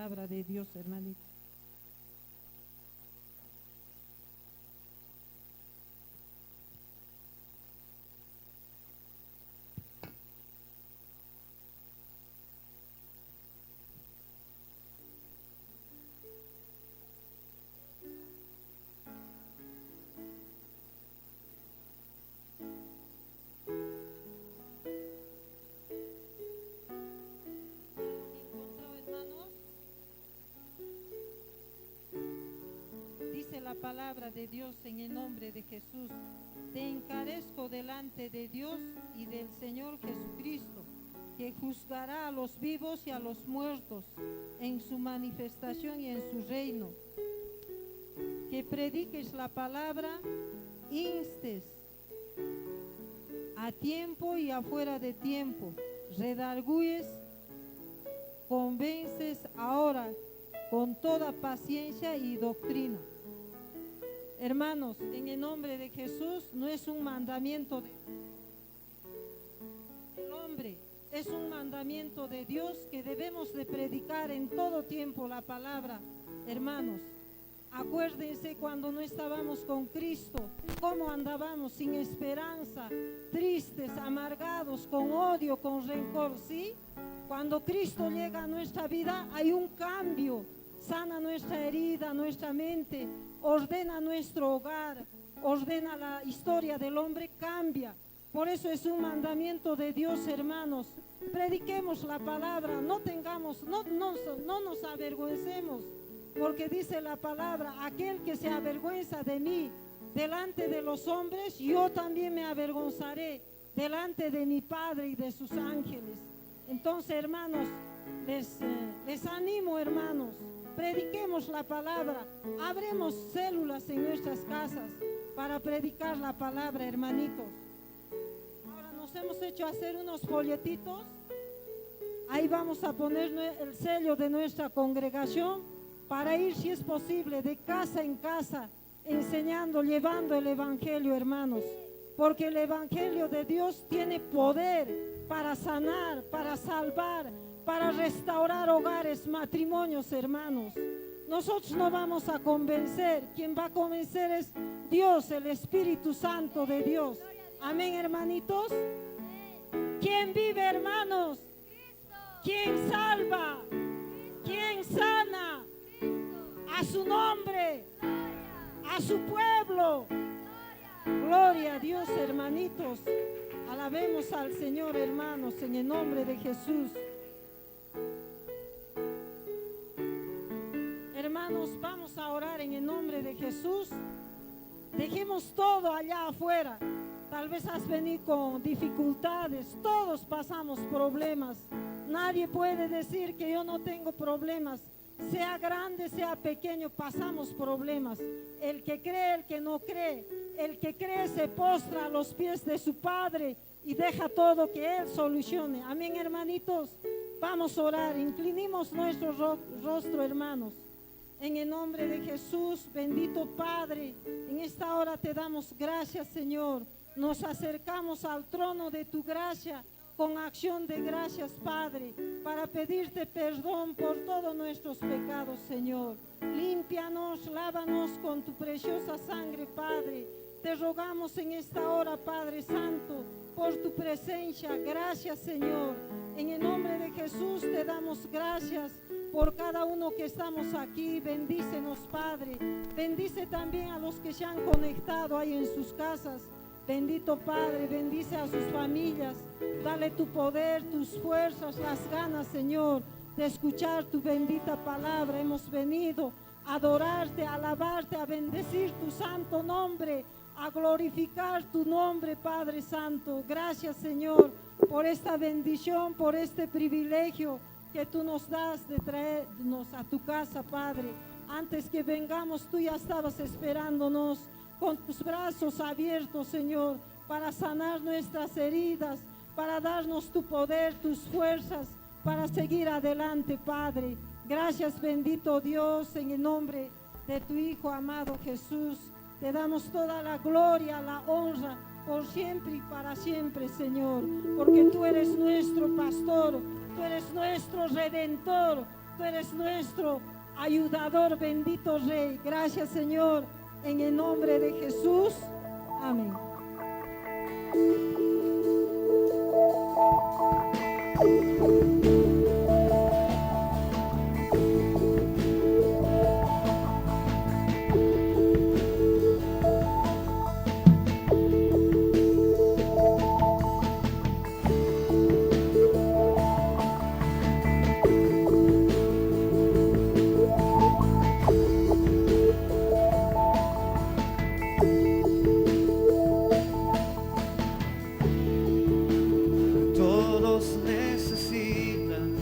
palabra de Dios, hermanito. La palabra de Dios en el nombre de Jesús. Te encarezco delante de Dios y del Señor Jesucristo, que juzgará a los vivos y a los muertos en su manifestación y en su reino. Que prediques la palabra, instes a tiempo y afuera de tiempo, redarguyes, convences ahora con toda paciencia y doctrina. Hermanos, en el nombre de Jesús, no es un mandamiento del hombre, es un mandamiento de Dios que debemos de predicar en todo tiempo la palabra. Hermanos, acuérdense cuando no estábamos con Cristo, cómo andábamos sin esperanza, tristes, amargados, con odio, con rencor, ¿sí? Cuando Cristo llega a nuestra vida hay un cambio, sana nuestra herida, nuestra mente, ordena nuestro hogar, ordena la historia del hombre, cambia. Por eso es un mandamiento de Dios, hermanos. Prediquemos la palabra, no nos avergüencemos, porque dice la palabra, aquel que se avergüenza de mí delante de los hombres, yo también me avergonzaré delante de mi Padre y de sus ángeles. Entonces, hermanos, les animo, hermanos. Prediquemos la palabra, abremos células en nuestras casas para predicar la palabra, hermanitos. Ahora nos hemos hecho hacer unos folletitos, ahí vamos a poner el sello de nuestra congregación para ir, si es posible, de casa en casa, enseñando, llevando el evangelio, hermanos, porque el evangelio de Dios tiene poder para sanar, para salvar, para restaurar hogares, matrimonios, hermanos. Nosotros no vamos a convencer, quien va a convencer es Dios, el Espíritu Santo de Dios. Amén, hermanitos. ¿Quién vive, hermanos? ¿Quién salva? ¿Quién sana? A su nombre, a su pueblo. Gloria a Dios, hermanitos. Alabemos al Señor, hermanos, en el nombre de Jesús. Hermanos, vamos a orar en el nombre de Jesús. Dejemos todo allá afuera. Tal vez has venido con dificultades. Todos pasamos problemas. Nadie puede decir que yo no tengo problemas. Sea grande, sea pequeño, pasamos problemas. El que cree, el que no cree. El que cree se postra a los pies de su Padre y deja todo que Él solucione. Amén, hermanitos. Vamos a orar. Inclinemos nuestro rostro, hermanos. En el nombre de Jesús, bendito Padre, en esta hora te damos gracias, Señor. Nos acercamos al trono de tu gracia con acción de gracias, Padre, para pedirte perdón por todos nuestros pecados, Señor. Límpianos, lávanos con tu preciosa sangre, Padre. Te rogamos en esta hora, Padre Santo, por tu presencia. Gracias, Señor. En el nombre de Jesús te damos gracias por cada uno que estamos aquí. Bendícenos, Padre. Bendice también a los que se han conectado ahí en sus casas. Bendito Padre, bendice a sus familias. Dale tu poder, tus fuerzas, las ganas, Señor, de escuchar tu bendita palabra. Hemos venido a adorarte, a alabarte, a bendecir tu santo nombre, a glorificar tu nombre, Padre Santo. Gracias, Señor, por esta bendición, por este privilegio que tú nos das de traernos a tu casa, Padre. Antes que vengamos, tú ya estabas esperándonos con tus brazos abiertos, Señor, para sanar nuestras heridas, para darnos tu poder, tus fuerzas, para seguir adelante, Padre. Gracias, bendito Dios, en el nombre de tu Hijo amado Jesús. Te damos toda la gloria, la honra, por siempre y para siempre, Señor, porque tú eres nuestro pastor, tú eres nuestro redentor, Tú eres nuestro ayudador, bendito Rey. Gracias, Señor, en el nombre de Jesús. Amén. Todos necesitan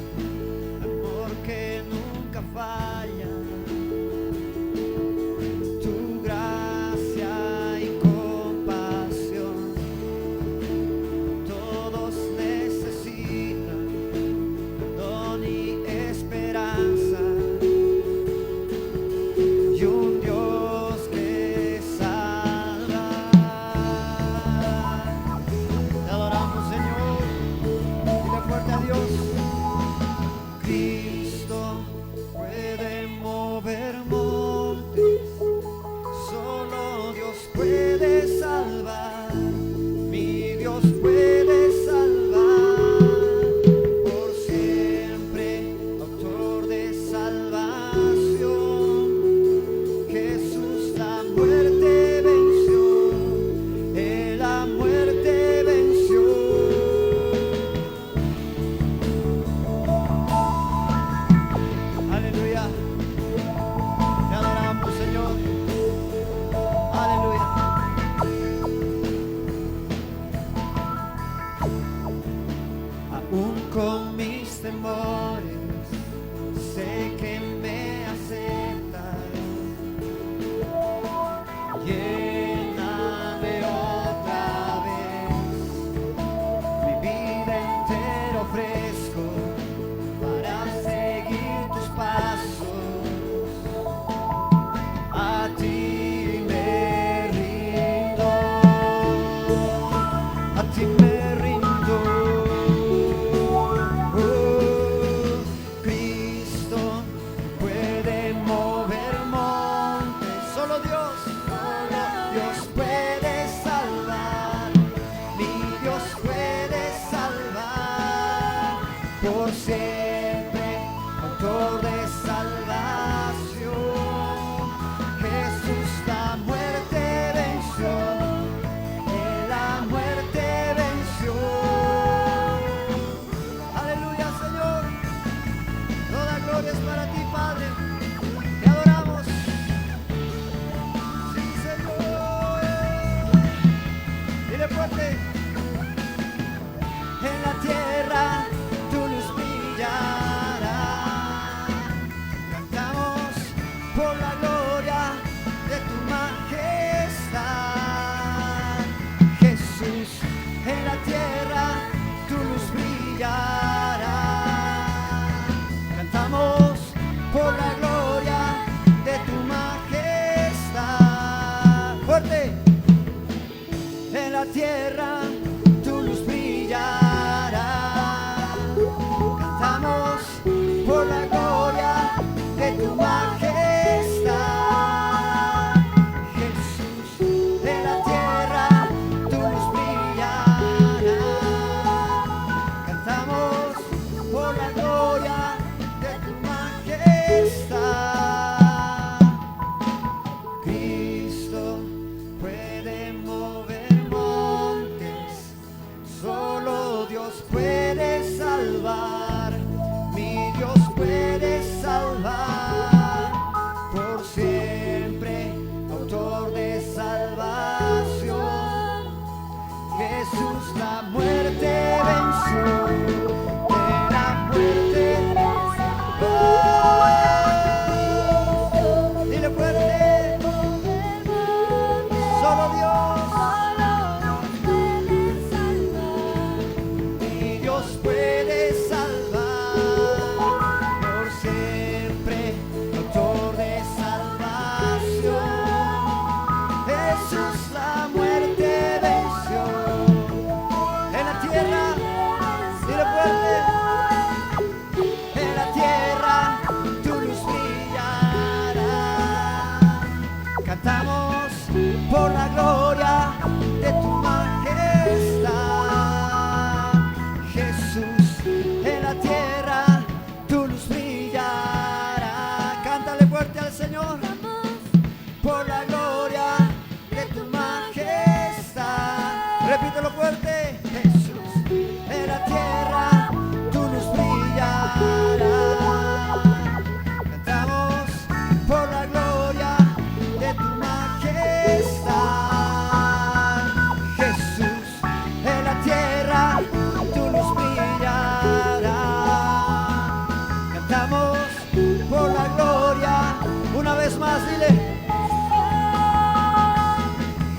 más, dile.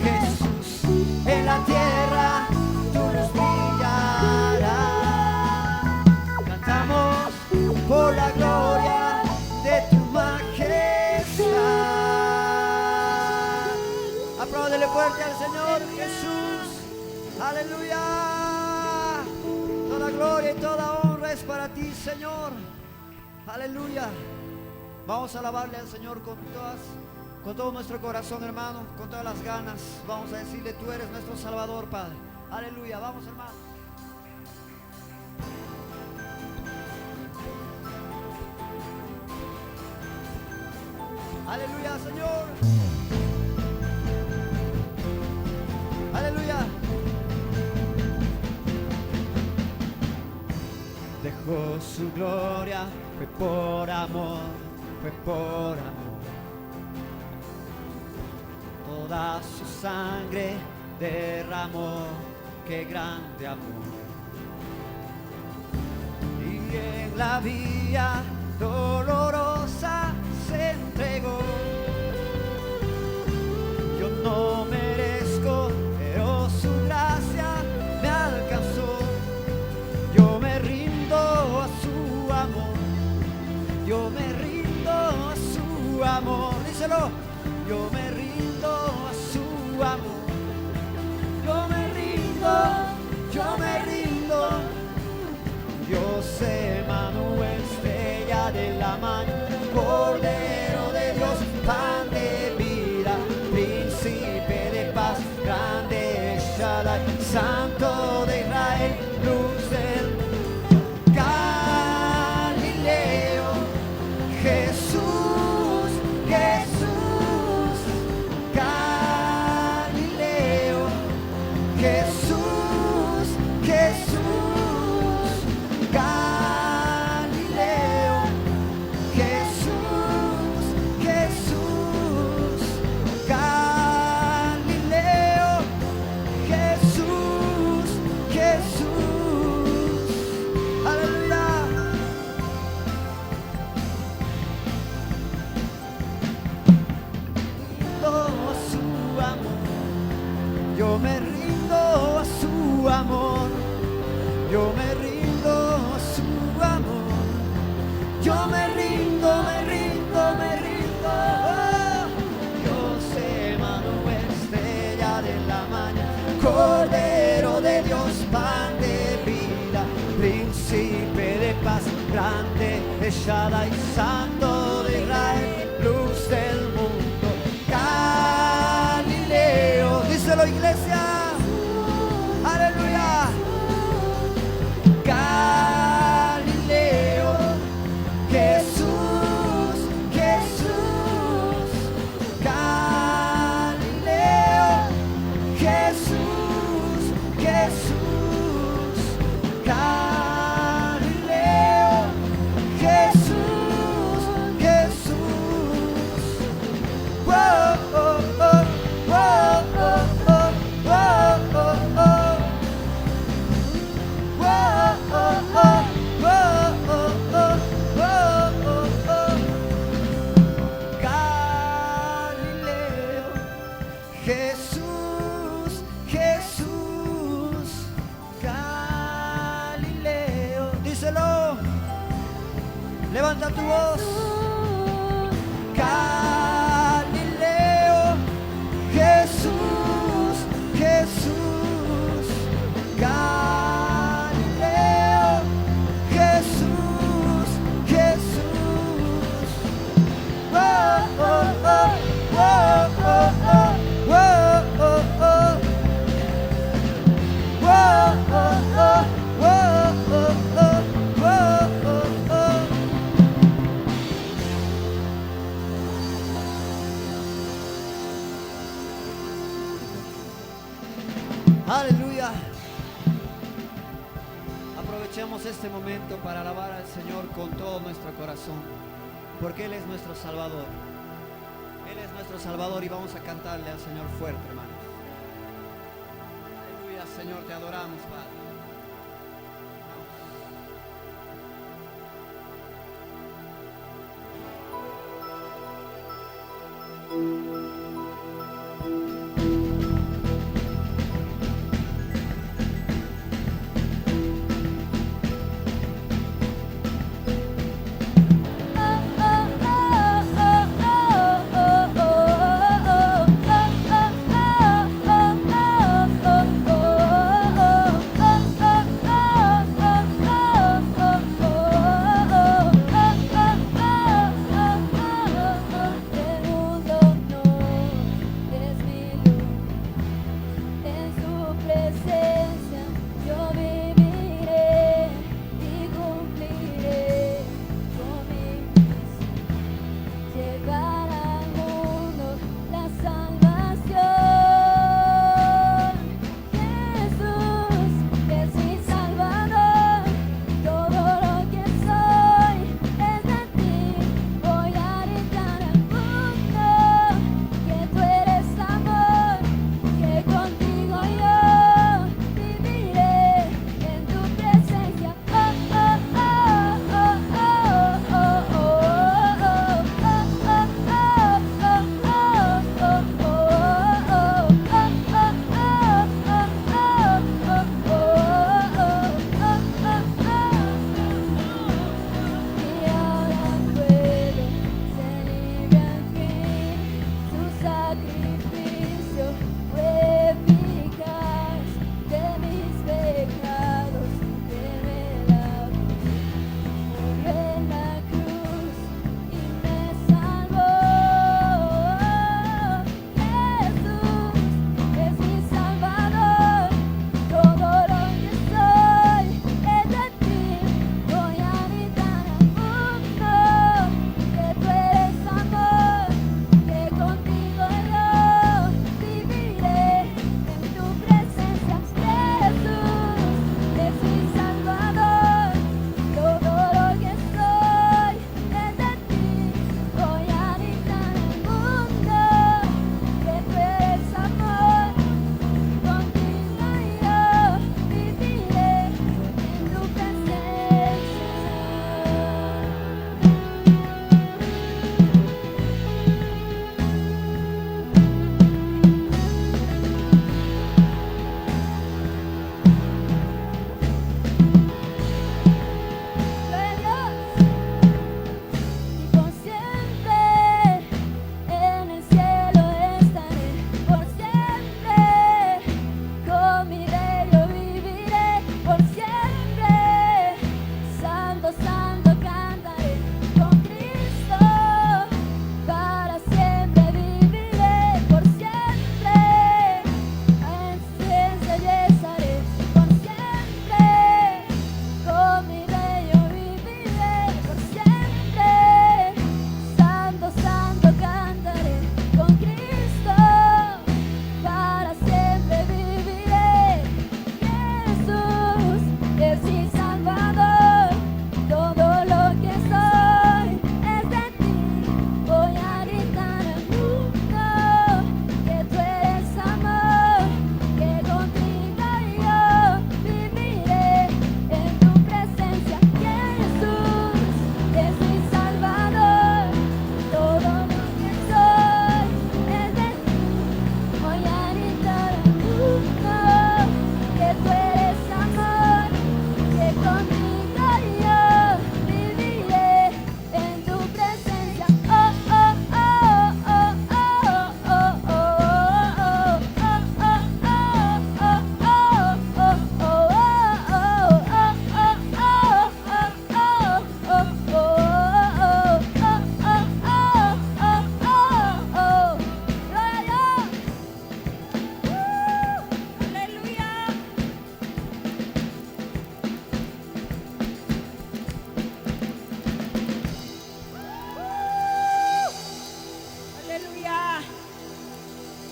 Jesús, en la tierra tu luz brillará. Cantamos por la gloria de tu majestad. Apláudele fuerte al Señor Jesús. Aleluya. Toda gloria y toda honra es para ti, Señor. Aleluya. Vamos a alabarle al Señor con todo nuestro corazón, hermano, con todas las ganas. Vamos a decirle, tú eres nuestro Salvador, Padre. Aleluya. Vamos, hermano. Aleluya, Señor. Aleluya. Dejó su gloria, fue por amor, fue por amor. Toda su sangre derramó, qué grande amor. Y en la vía dolorosa se entregó. Yo no merezco, pero su gracia me alcanzó. Yo me rindo a su amor. Yo me rindo a su amor. Díselo. Yo me rindo a su amor. Yo me rindo, yo me rindo. Dios Emanuel, estrella de la mañana, Cordero de Dios, pan de vida, príncipe de paz, grande Shaddai, Santo de Israel, luz del Galileo. Jesús, Jesús, Galileo. Jesús, Jesús, Galileo. Jesús, Jesús, Galileo. Jesús, Jesús. Aleluya. Yo me rindo a su amor. Yo me rindo a su amor. Yo me rindo, me rindo, me rindo. Oh, Dios Emanuel, estrella de la mañana, Cordero de Dios, pan de vida, príncipe de paz, grande Shaddai, Santo de Israel, luz del mundo, Galileo. Díselo, iglesia. Aleluya. Galileo. Jesús, Jesús. Galileo. Jesús, Jesús. Galileo. Jesús, Jesús. Whoa, oh, oh, whoa, oh, oh, whoa, oh, oh. Whoa, oh, oh, whoa, oh, oh, whoa, oh, oh. Galileo. Jesús, Jesús. Galileo. Díselo. Levanta tu voz. Galileo. Jesús, Jesús. Galileo. Jesús, Jesús. Whoa, oh, oh, whoa, oh, oh, whoa, oh, oh. Whoa, oh, oh, whoa, oh, oh, whoa, oh, oh. Aleluya. Aprovechemos este momento para alabar al Señor con todo nuestro corazón, porque Él es nuestro Salvador. Él es nuestro Salvador y vamos a cantarle al Señor fuerte, hermanos. Aleluya, Señor, te adoramos, Padre. Vamos.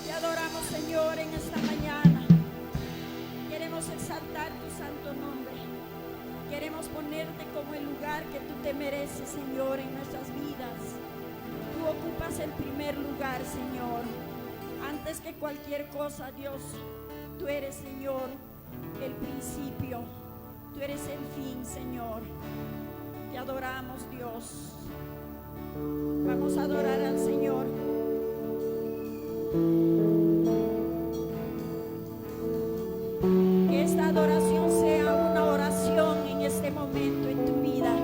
Te adoramos, Señor, en esta mañana. Queremos exaltar tu santo nombre. Queremos ponerte como el lugar que tú te mereces, Señor, en nuestras vidas. Tú ocupas el primer lugar, Señor. Antes que cualquier cosa, Dios, tú eres, Señor, el principio. Tú eres el fin, Señor. Te adoramos, Dios. Vamos a adorar al Señor. Que esta adoración sea una oración en este momento en tu vida.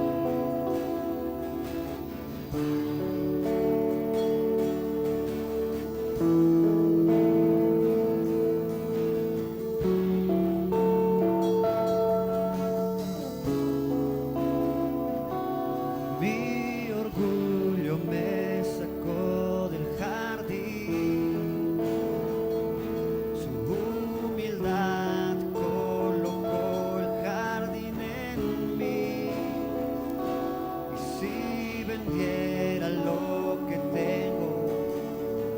Mi orgullo me sacó del jardín, su humildad colocó el jardín en mí. Y si vendiera lo que tengo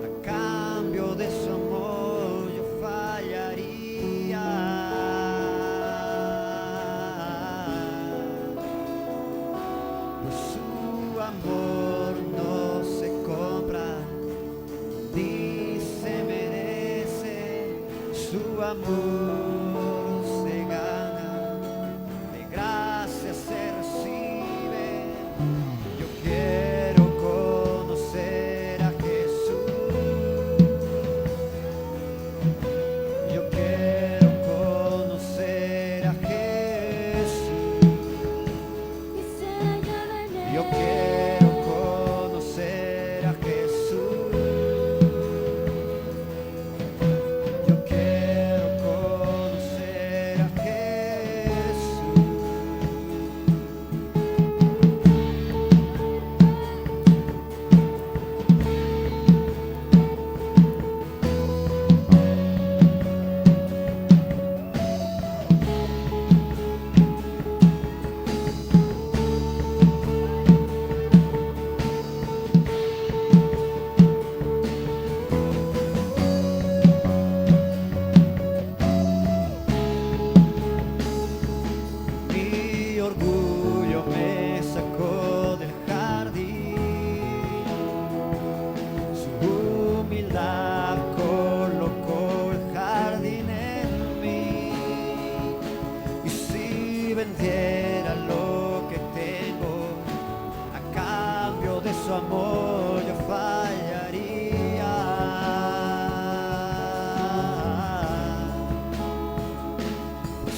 a cambio de su amor, yo fallaría. Pues su amor no se compra ni se merece, su amor se gana, de gracia se recibe. Yo quiero conocer a Jesús, yo quiero conocer a Jesús. Yo quiero conocer a Jesús. Yo quiero conocer a Jesús. Mi orgullo me sacó del jardín, su humildad colocó el jardín en mí. Y si vendiera lo que tengo a cambio de su amor, yo fallaría.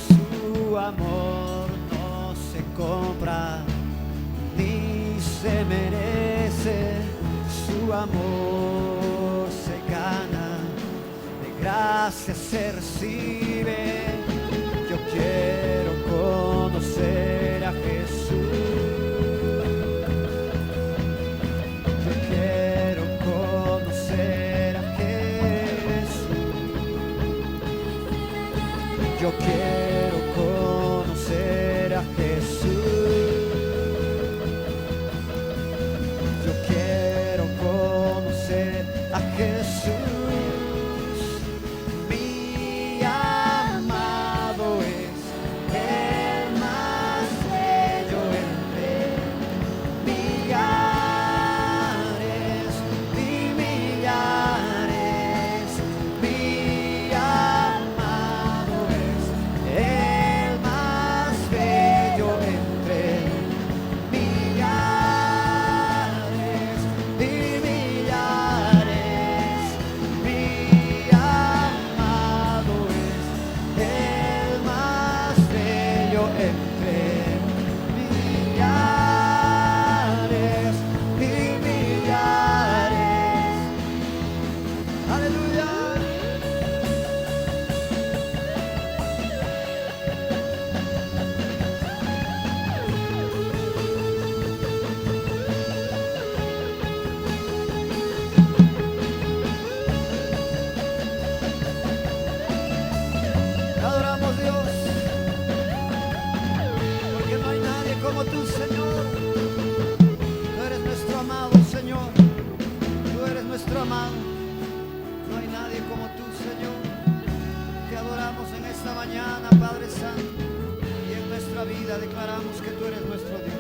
Su amor no se compra ni se merece, su amor se gana, de gracia se recibe. Yo quiero conocer a Jesús, yo quiero conocer a Jesús, yo quiero conocer a Jesús, yo quiero conocer a Jesús. Mi amado es el más bello entre millares y millares. Mi amado es el más bello entre millares y millares. Mi amado es el más bello entre millares y millares. Aleluya. Te adoramos, Dios, porque no hay nadie como tú, Señor. Tú eres nuestro amado, Señor. Tú eres nuestro amado. No hay nadie como tú, Señor. Te adoramos en esta mañana, Padre Santo. Y en nuestra vida declaramos que tú eres nuestro Dios.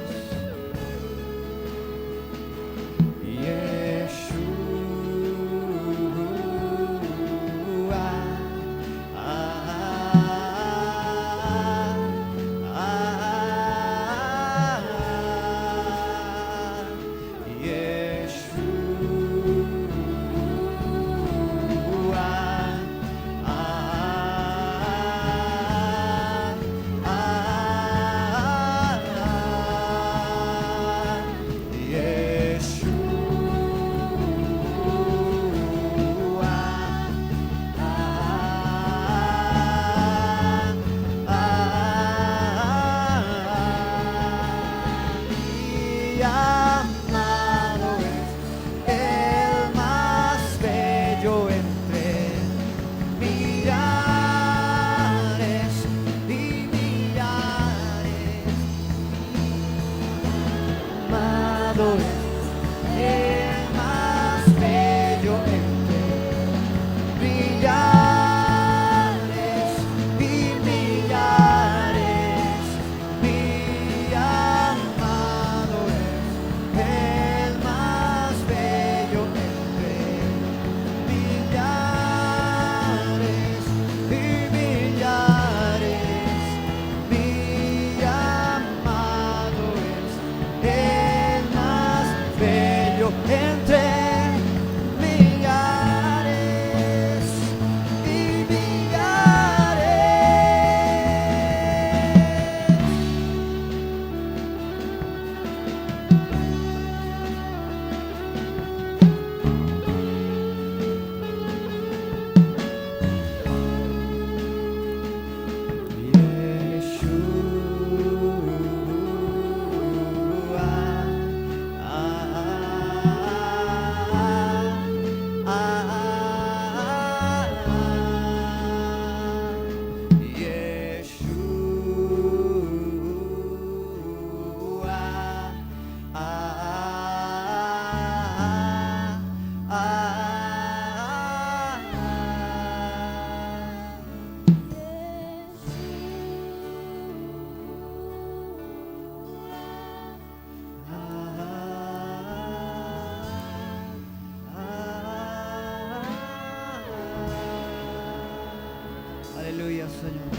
Aleluya, Señor.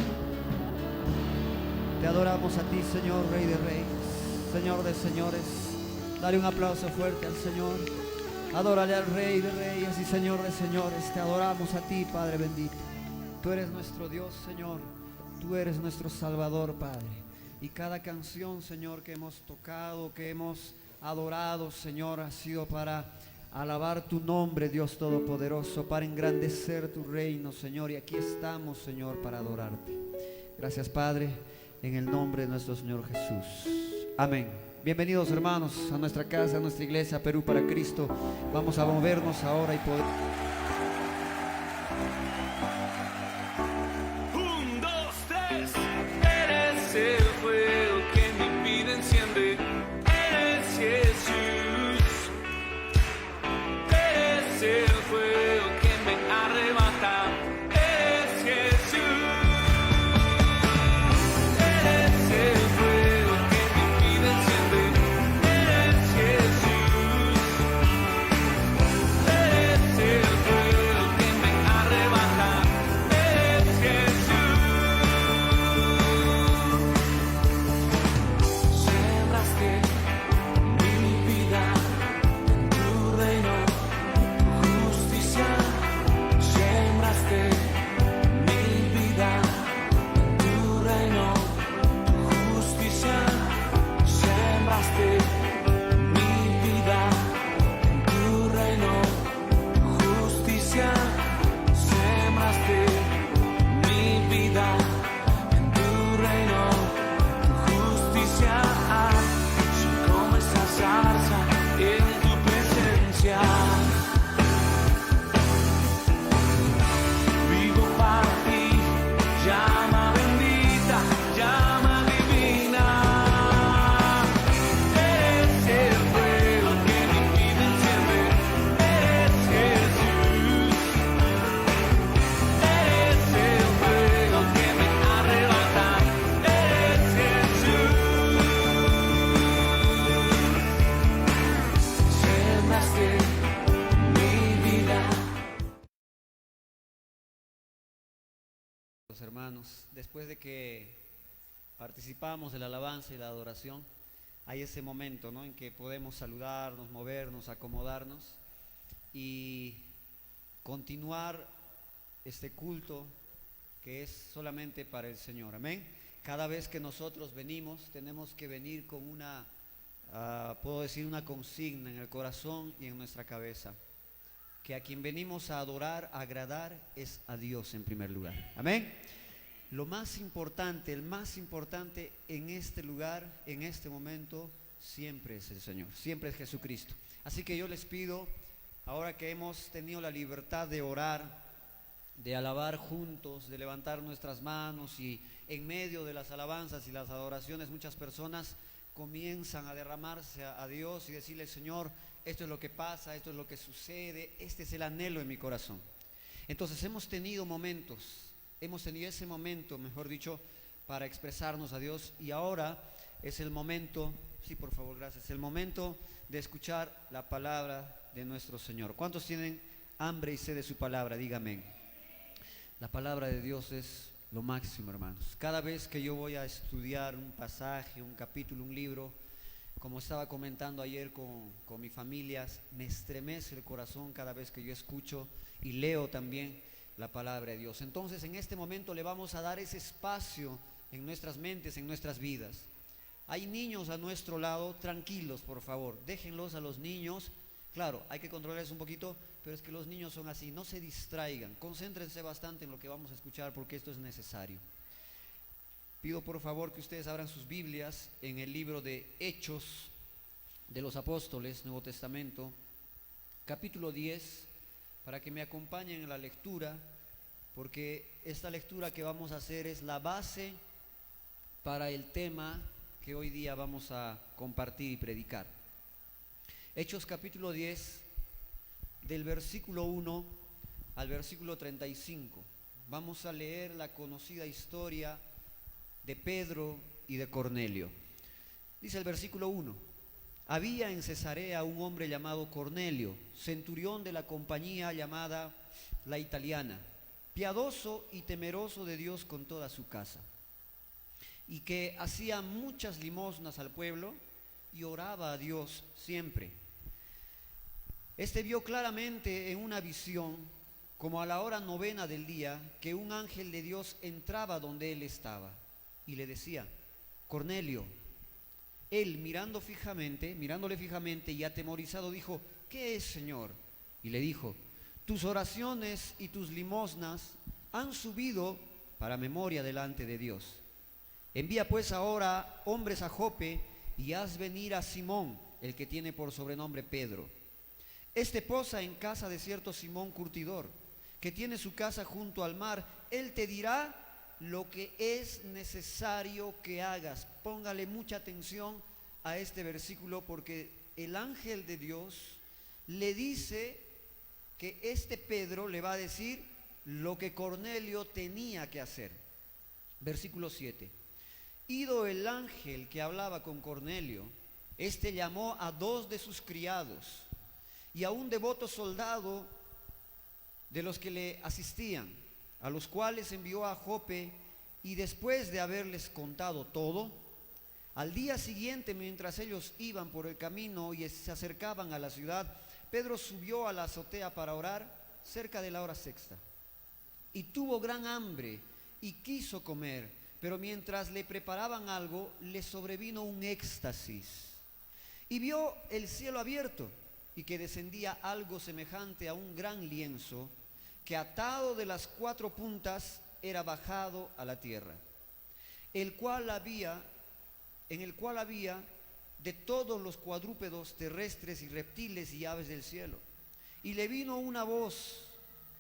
Te adoramos a ti, Señor, Rey de Reyes, Señor de Señores. Dale un aplauso fuerte al Señor. Adórale al Rey de Reyes y Señor de Señores. Te adoramos a ti, Padre bendito. Tú eres nuestro Dios, Señor. Tú eres nuestro Salvador, Padre. Y cada canción, Señor, que hemos tocado, que hemos adorado, Señor, ha sido para alabar tu nombre, Dios Todopoderoso, para engrandecer tu reino, Señor. Y aquí estamos, Señor, para adorarte. Gracias, Padre, en el nombre de nuestro Señor Jesús. Amén. Bienvenidos, hermanos, a nuestra casa, a nuestra iglesia, Perú para Cristo. Vamos a movernos ahora y poder... 1, 2, 3. Eres el fuego que mi vida enciende. Eres Jesús. Eres el fuego que me arrebata. Eres Jesús. Eres el fuego que mi vida enciende. Eres Jesús. Eres el fuego que me arrebata. Eres Jesús. los hermanos. Después de que participamos de la alabanza y la adoración, hay ese momento, ¿no?, en que podemos saludarnos, movernos, acomodarnos y continuar este culto que es solamente para el Señor. Amén. Cada vez que nosotros venimos, tenemos que venir con una, puedo decir, una consigna en el corazón y en nuestra cabeza: que a quien venimos a adorar, a agradar, es a Dios en primer lugar. Amén. Lo más importante, el más importante en este lugar, en este momento, siempre es el Señor, siempre es Jesucristo. Así que yo les pido, ahora que hemos tenido la libertad de orar, de alabar juntos, de levantar nuestras manos, y en medio de las alabanzas y las adoraciones muchas personas comienzan a derramarse a Dios y decirle: Señor, esto es lo que pasa, esto es lo que sucede, este es el anhelo en mi corazón. Entonces hemos tenido ese momento, mejor dicho, para expresarnos a Dios, y ahora es el momento, sí, por favor, gracias, el momento de escuchar la palabra de nuestro Señor. ¿Cuántos tienen hambre y sed de su palabra? Dígame. La palabra de Dios es lo máximo, hermanos. Cada vez que yo voy a estudiar un pasaje, un capítulo, un libro, como estaba comentando ayer con mi familia, me estremece el corazón cada vez que yo escucho y leo también la palabra de Dios. Entonces, en este momento le vamos a dar ese espacio en nuestras mentes, en nuestras vidas. Hay niños a nuestro lado, tranquilos, por favor, déjenlos a los niños. Claro, hay que controlarles un poquito, pero es que los niños son así, no se distraigan, concéntrense bastante en lo que vamos a escuchar, porque esto es necesario. Pido por favor que ustedes abran sus Biblias en el libro de Hechos de los Apóstoles, Nuevo Testamento, capítulo 10, para que me acompañen en la lectura, porque esta lectura que vamos a hacer es la base para el tema que hoy día vamos a compartir y predicar. Hechos capítulo 10, del versículo 1 al versículo 35. Vamos a leer la conocida historia de Pedro y de Cornelio. Dice el versículo 1: había en Cesarea un hombre llamado Cornelio, centurión de la compañía llamada La Italiana, piadoso y temeroso de Dios con toda su casa, y que hacía muchas limosnas al pueblo y oraba a Dios siempre. Este vio claramente en una visión, como a la hora 9 del día, que un ángel de Dios entraba donde él estaba y le decía: Cornelio. Él, mirándole fijamente y atemorizado, dijo: ¿qué es, Señor? Y le dijo: tus oraciones y tus limosnas han subido para memoria delante de Dios. Envía pues ahora hombres a Jope y haz venir a Simón, el que tiene por sobrenombre Pedro. Este posa en casa de cierto Simón curtidor, que tiene su casa junto al mar. Él te dirá lo que es necesario que hagas. Póngale mucha atención a este versículo, porque el ángel de Dios le dice que este Pedro le va a decir lo que Cornelio tenía que hacer. Versículo 7. Ido el ángel que hablaba con Cornelio, este llamó a 2 de sus criados y a un devoto soldado de los que le asistían, a los cuales envió a Jope, y después de haberles contado todo, al día siguiente, mientras ellos iban por el camino y se acercaban a la ciudad, Pedro subió a la azotea para orar cerca de la hora sexta, y tuvo gran hambre y quiso comer, pero mientras le preparaban algo, le sobrevino un éxtasis, y vio el cielo abierto, y que descendía algo semejante a un gran lienzo, que atado de las 4 puntas era bajado a la tierra, en el cual había de todos los cuadrúpedos terrestres y reptiles y aves del cielo. Y le vino una voz: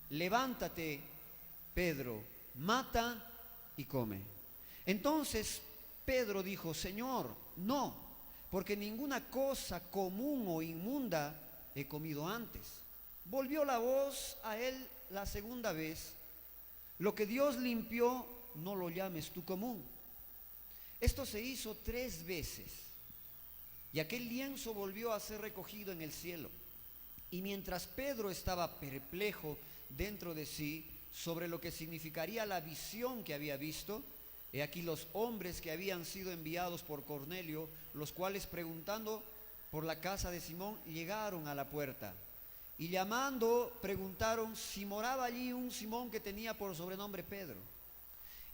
levántate, Pedro, mata y come. Entonces Pedro dijo: Señor, no, porque ninguna cosa común o inmunda he comido antes. Volvió la voz a él la segunda vez: lo que Dios limpió, no lo llames tú común. Esto se hizo 3 veces, y aquel lienzo volvió a ser recogido en el cielo. Y mientras Pedro estaba perplejo dentro de sí, sobre lo que significaría la visión que había visto, he aquí los hombres que habían sido enviados por Cornelio, los cuales preguntando por la casa de Simón, llegaron a la puerta. Y llamando, preguntaron si moraba allí un Simón que tenía por sobrenombre Pedro.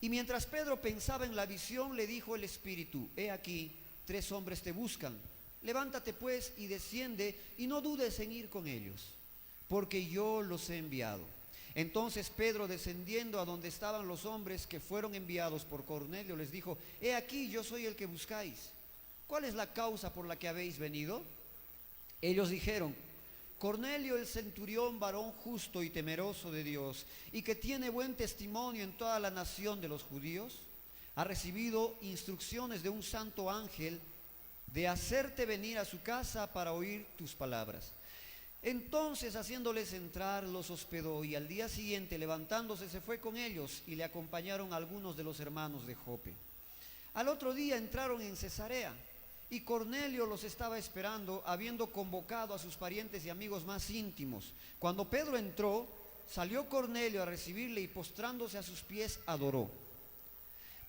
Y mientras Pedro pensaba en la visión, le dijo el Espíritu: he aquí, 3 hombres te buscan. Levántate pues y desciende, y no dudes en ir con ellos, porque yo los he enviado. Entonces Pedro, descendiendo a donde estaban los hombres que fueron enviados por Cornelio, les dijo: he aquí, yo soy el que buscáis. ¿Cuál es la causa por la que habéis venido? Ellos dijeron: Cornelio el centurión, varón justo y temeroso de Dios, y que tiene buen testimonio en toda la nación de los judíos, ha recibido instrucciones de un santo ángel de hacerte venir a su casa para oír tus palabras. Entonces, haciéndoles entrar, los hospedó, y al día siguiente, levantándose, se fue con ellos, y le acompañaron algunos de los hermanos de Jope. Al otro día entraron en Cesarea, y Cornelio los estaba esperando, habiendo convocado a sus parientes y amigos más íntimos. Cuando Pedro entró, salió Cornelio a recibirle y postrándose a sus pies adoró.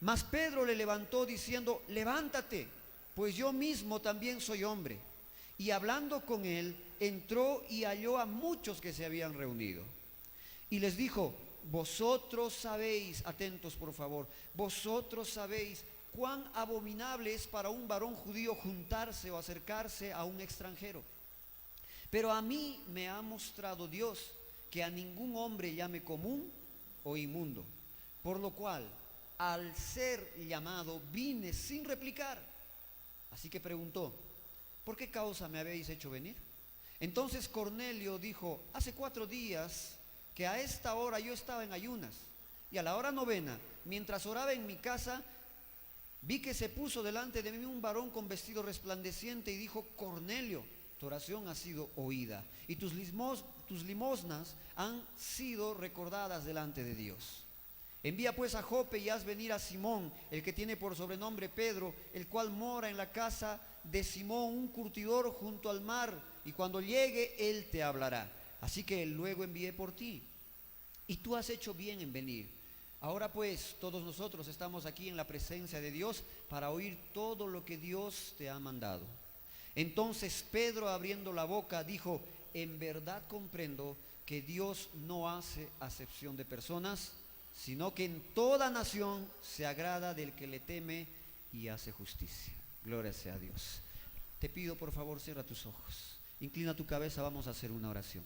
Mas Pedro le levantó diciendo: levántate, pues yo mismo también soy hombre. Y hablando con él, entró y halló a muchos que se habían reunido. Y les dijo: vosotros sabéis, atentos por favor, vosotros sabéis cuán abominable es para un varón judío juntarse o acercarse a un extranjero. Pero a mí me ha mostrado Dios que a ningún hombre llame común o inmundo. Por lo cual, al ser llamado, vine sin replicar. Así que preguntó: ¿por qué causa me habéis hecho venir? Entonces Cornelio dijo: hace 4 días que a esta hora yo estaba en ayunas, y a la hora 9, mientras oraba en mi casa, vi que se puso delante de mí un varón con vestido resplandeciente y dijo: Cornelio, tu oración ha sido oída, y tus limosnas han sido recordadas delante de Dios. Envía pues a Jope y haz venir a Simón, el que tiene por sobrenombre Pedro, el cual mora en la casa de Simón, un curtidor junto al mar, y cuando llegue él te hablará. Así que luego envié por ti, y tú has hecho bien en venir. Ahora pues todos nosotros estamos aquí en la presencia de Dios para oír todo lo que Dios te ha mandado. Entonces Pedro, abriendo la boca, dijo: en verdad comprendo que Dios no hace acepción de personas, sino que en toda nación se agrada del que le teme y hace justicia. Gloria sea a Dios. Te pido por favor, cierra tus ojos, inclina tu cabeza, vamos a hacer una oración.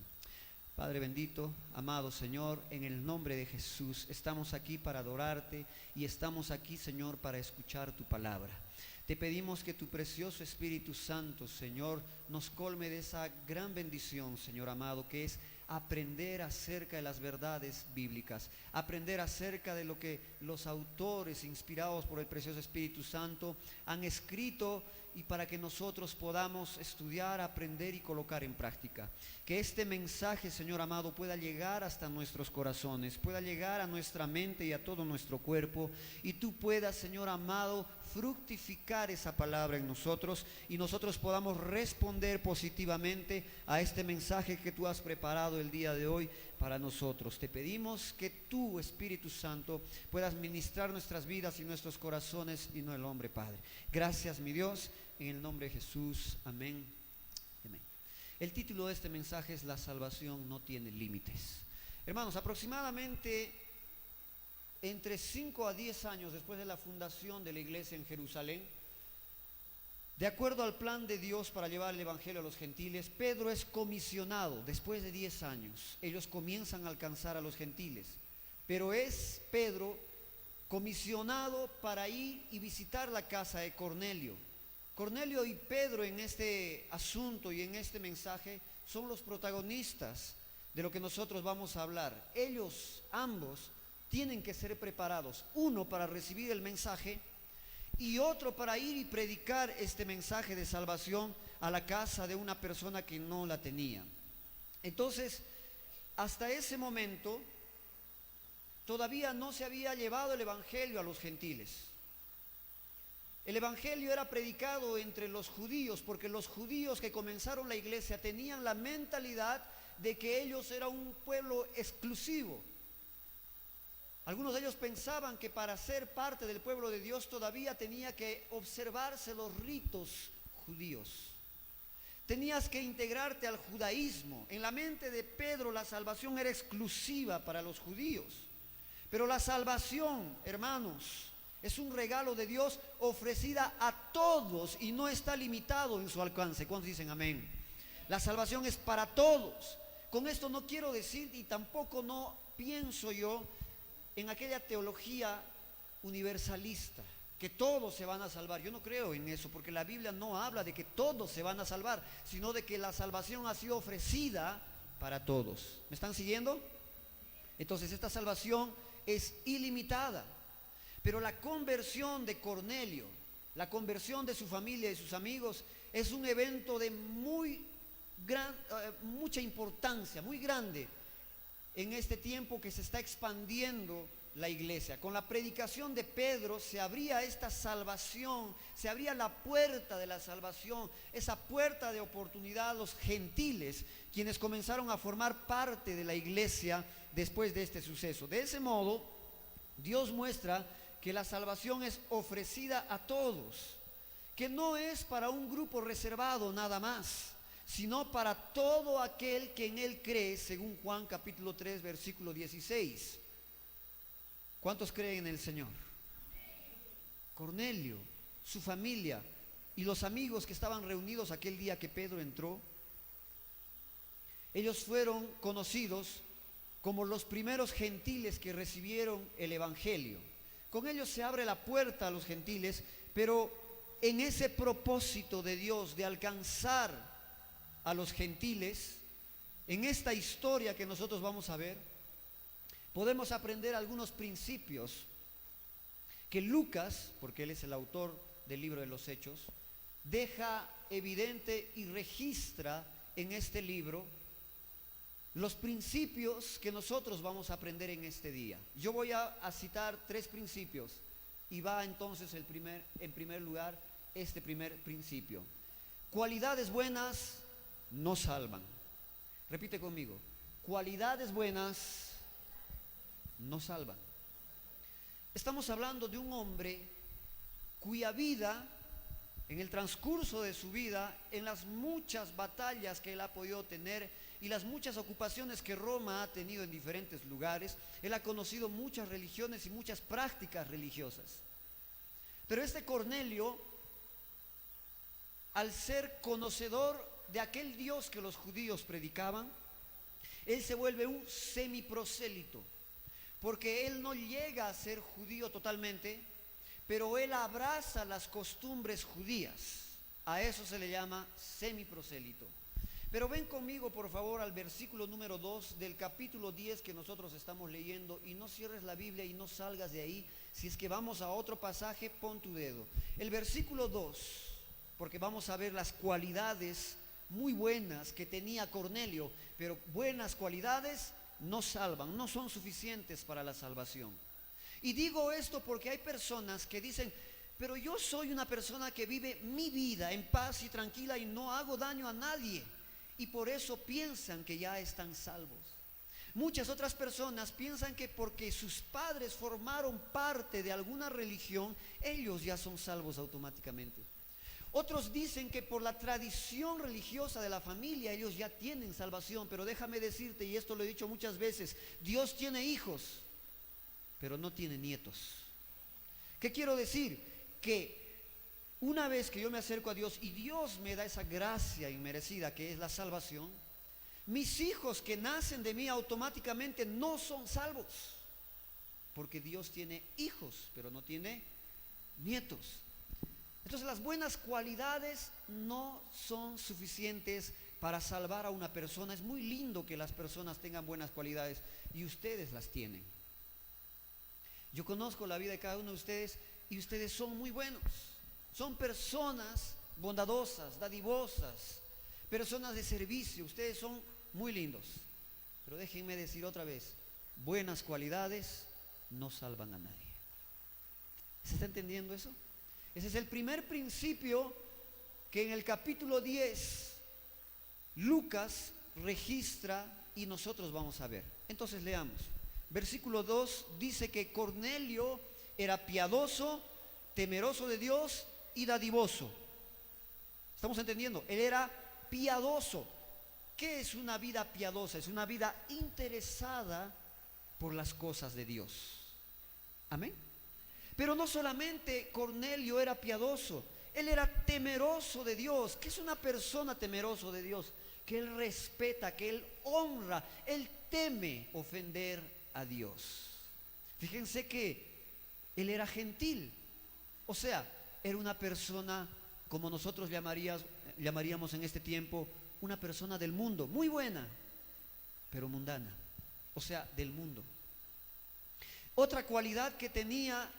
Padre bendito, amado Señor, en el nombre de Jesús, estamos aquí para adorarte y estamos aquí, Señor, para escuchar tu palabra. Te pedimos que tu precioso Espíritu Santo, Señor, nos colme de esa gran bendición, Señor amado, que es aprender acerca de las verdades bíblicas, aprender acerca de lo que los autores, inspirados por el precioso Espíritu Santo, han escrito, y para que nosotros podamos estudiar, aprender y colocar en práctica. Que este mensaje, Señor amado, pueda llegar hasta nuestros corazones, pueda llegar a nuestra mente y a todo nuestro cuerpo, y tú puedas, Señor amado, fructificar esa palabra en nosotros, y nosotros podamos responder positivamente a este mensaje que tú has preparado el día de hoy para nosotros. Te pedimos que tú, Espíritu Santo, puedas ministrar nuestras vidas y nuestros corazones, y no el hombre, Padre. Gracias, mi Dios, en el nombre de Jesús, amén. Amén. El título de este mensaje es: la salvación no tiene límites. Hermanos, aproximadamente entre 5 a 10 años después de la fundación de la iglesia en Jerusalén, de acuerdo al plan de Dios para llevar el evangelio a los gentiles, Pedro es comisionado. Después de 10 años, ellos comienzan a alcanzar a los gentiles, pero es Pedro comisionado para ir y visitar la casa de Cornelio. Cornelio y Pedro en este asunto y en este mensaje son los protagonistas de lo que nosotros vamos a hablar. Ellos ambos tienen que ser preparados, uno para recibir el mensaje y otro para ir y predicar este mensaje de salvación a la casa de una persona que no la tenía. Entonces, hasta ese momento todavía no se había llevado el evangelio a los gentiles. El evangelio era predicado entre los judíos, porque los judíos que comenzaron la iglesia tenían la mentalidad de que ellos eran un pueblo exclusivo, Algunos de ellos pensaban que para ser parte del pueblo de Dios todavía tenía que observarse los ritos judíos. Tenías que integrarte al judaísmo. En la mente de Pedro la salvación era exclusiva para los judíos. Pero la salvación, hermanos, es un regalo de Dios ofrecida a todos y no está limitado en su alcance. ¿Cuántos dicen amén? La salvación es para todos. Con esto no quiero decir, y tampoco no pienso yo en aquella teología universalista, que todos se van a salvar. Yo no creo en eso, porque la Biblia no habla de que todos se van a salvar, sino de que la salvación ha sido ofrecida para todos. ¿Me están siguiendo? Entonces esta salvación es ilimitada. Pero la conversión de Cornelio, la conversión de su familia y sus amigos, es un evento de mucha importancia, muy grande, en este tiempo que se está expandiendo la iglesia. Con la predicación de Pedro se abría esta salvación, se abría la puerta de la salvación, esa puerta de oportunidad a los gentiles, quienes comenzaron a formar parte de la iglesia después de este suceso. De ese modo, Dios muestra que la salvación es ofrecida a todos, que no es para un grupo reservado nada más, sino para todo aquel que en Él cree, según Juan capítulo 3, versículo 16. ¿Cuántos creen en el Señor? Cornelio, su familia y los amigos que estaban reunidos aquel día que Pedro entró, ellos fueron conocidos como los primeros gentiles que recibieron el Evangelio. Con ellos se abre la puerta a los gentiles, pero en ese propósito de Dios de alcanzar a los gentiles, en esta historia que nosotros vamos a ver, podemos aprender algunos principios que Lucas, porque él es el autor del libro de los Hechos, deja evidente y registra en este libro los principios que nosotros vamos a aprender en este día. Yo voy a citar 3 principios y va entonces en primer lugar este primer principio. Cualidades buenas no salvan. Repite conmigo. Cualidades buenas no salvan. Estamos hablando de un hombre cuya vida, en el transcurso de su vida, en las muchas batallas que él ha podido tener y las muchas ocupaciones que Roma ha tenido en diferentes lugares, él ha conocido muchas religiones y muchas prácticas religiosas. Pero este Cornelio, al ser conocedor de aquel Dios que los judíos predicaban, él se vuelve un semiprosélito, porque él no llega a ser judío totalmente, pero él abraza las costumbres judías. A eso se le llama semiprosélito. Pero ven conmigo por favor al versículo número 2 del capítulo 10 que nosotros estamos leyendo, y no cierres la Biblia y no salgas de ahí. Si es que vamos a otro pasaje, pon tu dedo. El versículo 2, porque vamos a ver las cualidades muy buenas que tenía Cornelio, pero buenas cualidades no salvan, no son suficientes para la salvación. Y digo esto porque hay personas que dicen, pero yo soy una persona que vive mi vida en paz y tranquila y no hago daño a nadie, y por eso piensan que ya están salvos. Muchas otras personas piensan que porque sus padres formaron parte de alguna religión, ellos ya son salvos automáticamente. Otros dicen que por la tradición religiosa de la familia ellos ya tienen salvación, pero déjame decirte, y esto lo he dicho muchas veces, Dios tiene hijos, pero no tiene nietos. ¿Qué quiero decir? Que una vez que yo me acerco a Dios y Dios me da esa gracia inmerecida que es la salvación, mis hijos que nacen de mí automáticamente no son salvos, porque Dios tiene hijos, pero no tiene nietos. Entonces las buenas cualidades no son suficientes para salvar a una persona. Es muy lindo que las personas tengan buenas cualidades y ustedes las tienen. Yo conozco la vida de cada uno de ustedes y ustedes son muy buenos. Son personas bondadosas, dadivosas, personas de servicio. Ustedes son muy lindos. Pero déjenme decir otra vez, buenas cualidades no salvan a nadie. ¿Se está entendiendo eso? Ese es el primer principio que en el capítulo 10 Lucas registra y nosotros vamos a ver. Entonces leamos. versículo 2 dice que Cornelio era piadoso, temeroso de Dios y dadivoso. ¿Estamos entendiendo? Él era piadoso. ¿Qué es una vida piadosa? Es una vida interesada por las cosas de Dios. Amén. Pero no solamente Cornelio era piadoso, él era temeroso de Dios. ¿Qué es una persona temeroso de Dios? Que él respeta, que él honra, él teme ofender a Dios. Fíjense que él era gentil, o sea, era una persona como nosotros llamaríamos en este tiempo una persona del mundo, muy buena, pero mundana, o sea, del mundo. Otra cualidad que tenía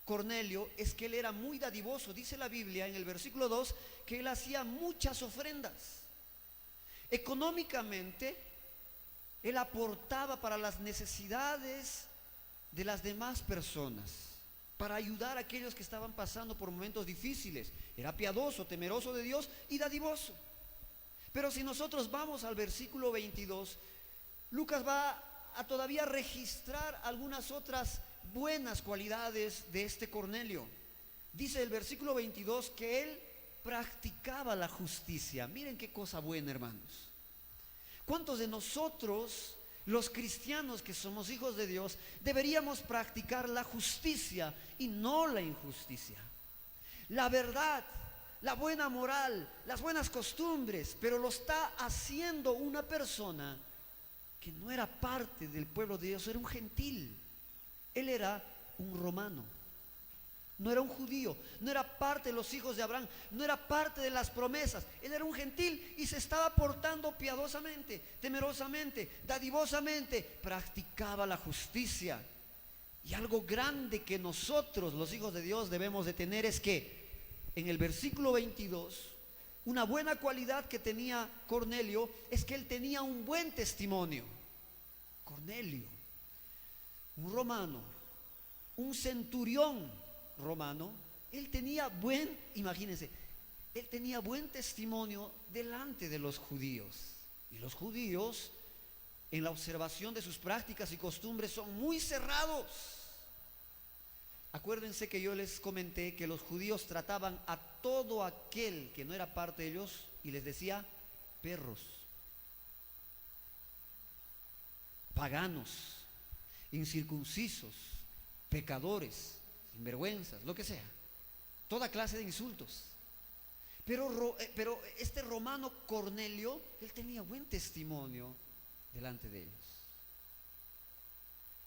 Cornelio es que él era muy dadivoso. Dice la Biblia en el versículo 2 que él hacía muchas ofrendas. Económicamente, él aportaba para las necesidades de las demás personas, para ayudar a aquellos que estaban pasando por momentos difíciles. Era piadoso, temeroso de Dios y dadivoso. Pero si nosotros vamos al versículo 22, Lucas va a todavía registrar algunas otras buenas cualidades de este Cornelio. Dice el versículo 22 que él practicaba la justicia. Miren qué cosa buena, hermanos. ¿Cuántos de nosotros, los cristianos que somos hijos de Dios, deberíamos practicar la justicia y no la injusticia? La verdad, la buena moral, las buenas costumbres, pero lo está haciendo una persona que no era parte del pueblo de Dios, era un gentil. Él era un romano, no era un judío, no era parte de los hijos de Abraham, no era parte de las promesas. Él era un gentil y se estaba portando piadosamente, temerosamente, dadivosamente, practicaba la justicia. Y algo grande que nosotros, los hijos de Dios, debemos de tener es que en el versículo 22, una buena cualidad que tenía Cornelio es que él tenía un buen testimonio. Cornelio, un romano, un centurión romano, él tenía imagínense, él tenía buen testimonio delante de los judíos. Y los judíos, en la observación de sus prácticas y costumbres, son muy cerrados. Acuérdense que yo les comenté que los judíos trataban a todo aquel que no era parte de ellos y les decía perros, paganos, incircuncisos, pecadores, sinvergüenzas, lo que sea, toda clase de insultos. Pero este romano Cornelio, él tenía buen testimonio delante de ellos.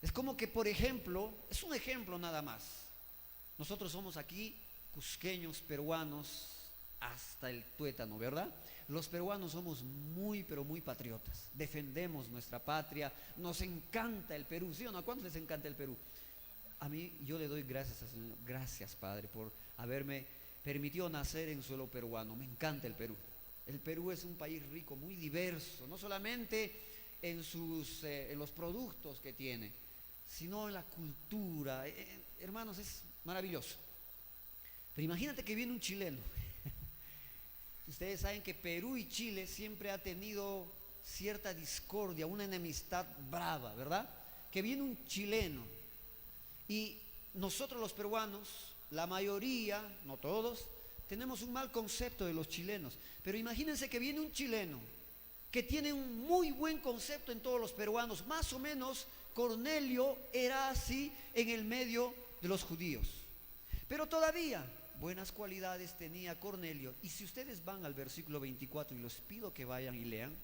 Es como que, por ejemplo, es un ejemplo nada más. Nosotros somos aquí cusqueños, peruanos, hasta el tuétano, ¿verdad? Los peruanos somos muy, pero muy patriotas. Defendemos nuestra patria, nos encanta el Perú, ¿sí o no? ¿A cuántos les encanta el Perú? A mí, yo le doy gracias al Señor. Gracias, Padre, por haberme permitido nacer en suelo peruano. Me encanta el Perú. El Perú es un país rico, muy diverso, no solamente en los productos que tiene, sino en la cultura. Hermanos, es maravilloso. Pero imagínate que viene un chileno. Ustedes saben que Perú y Chile siempre ha tenido cierta discordia, una enemistad brava, ¿verdad? Que viene un chileno y nosotros los peruanos, la mayoría, no todos, tenemos un mal concepto de los chilenos. Pero imagínense que viene un chileno que tiene un muy buen concepto en todos los peruanos. Más o menos Cornelio era así en el medio de los judíos. Pero todavía buenas cualidades tenía Cornelio. Y si ustedes van al versículo 24, y los pido que vayan y lean,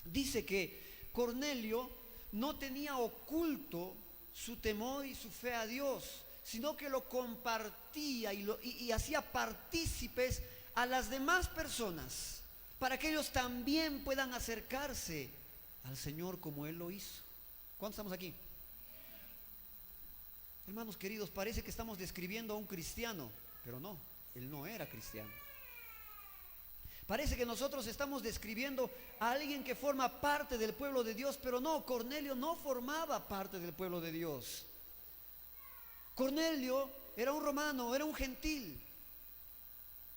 dice que Cornelio no tenía oculto su temor y su fe a Dios, sino que lo compartía y hacía partícipes a las demás personas, para que ellos también puedan acercarse al Señor como Él lo hizo. ¿Cuántos estamos aquí? Hermanos queridos, parece que estamos describiendo a un cristiano, pero no, él no era cristiano. Parece que nosotros estamos describiendo a alguien que forma parte del pueblo de Dios, pero no, Cornelio no formaba parte del pueblo de Dios. Cornelio era un romano, era un gentil,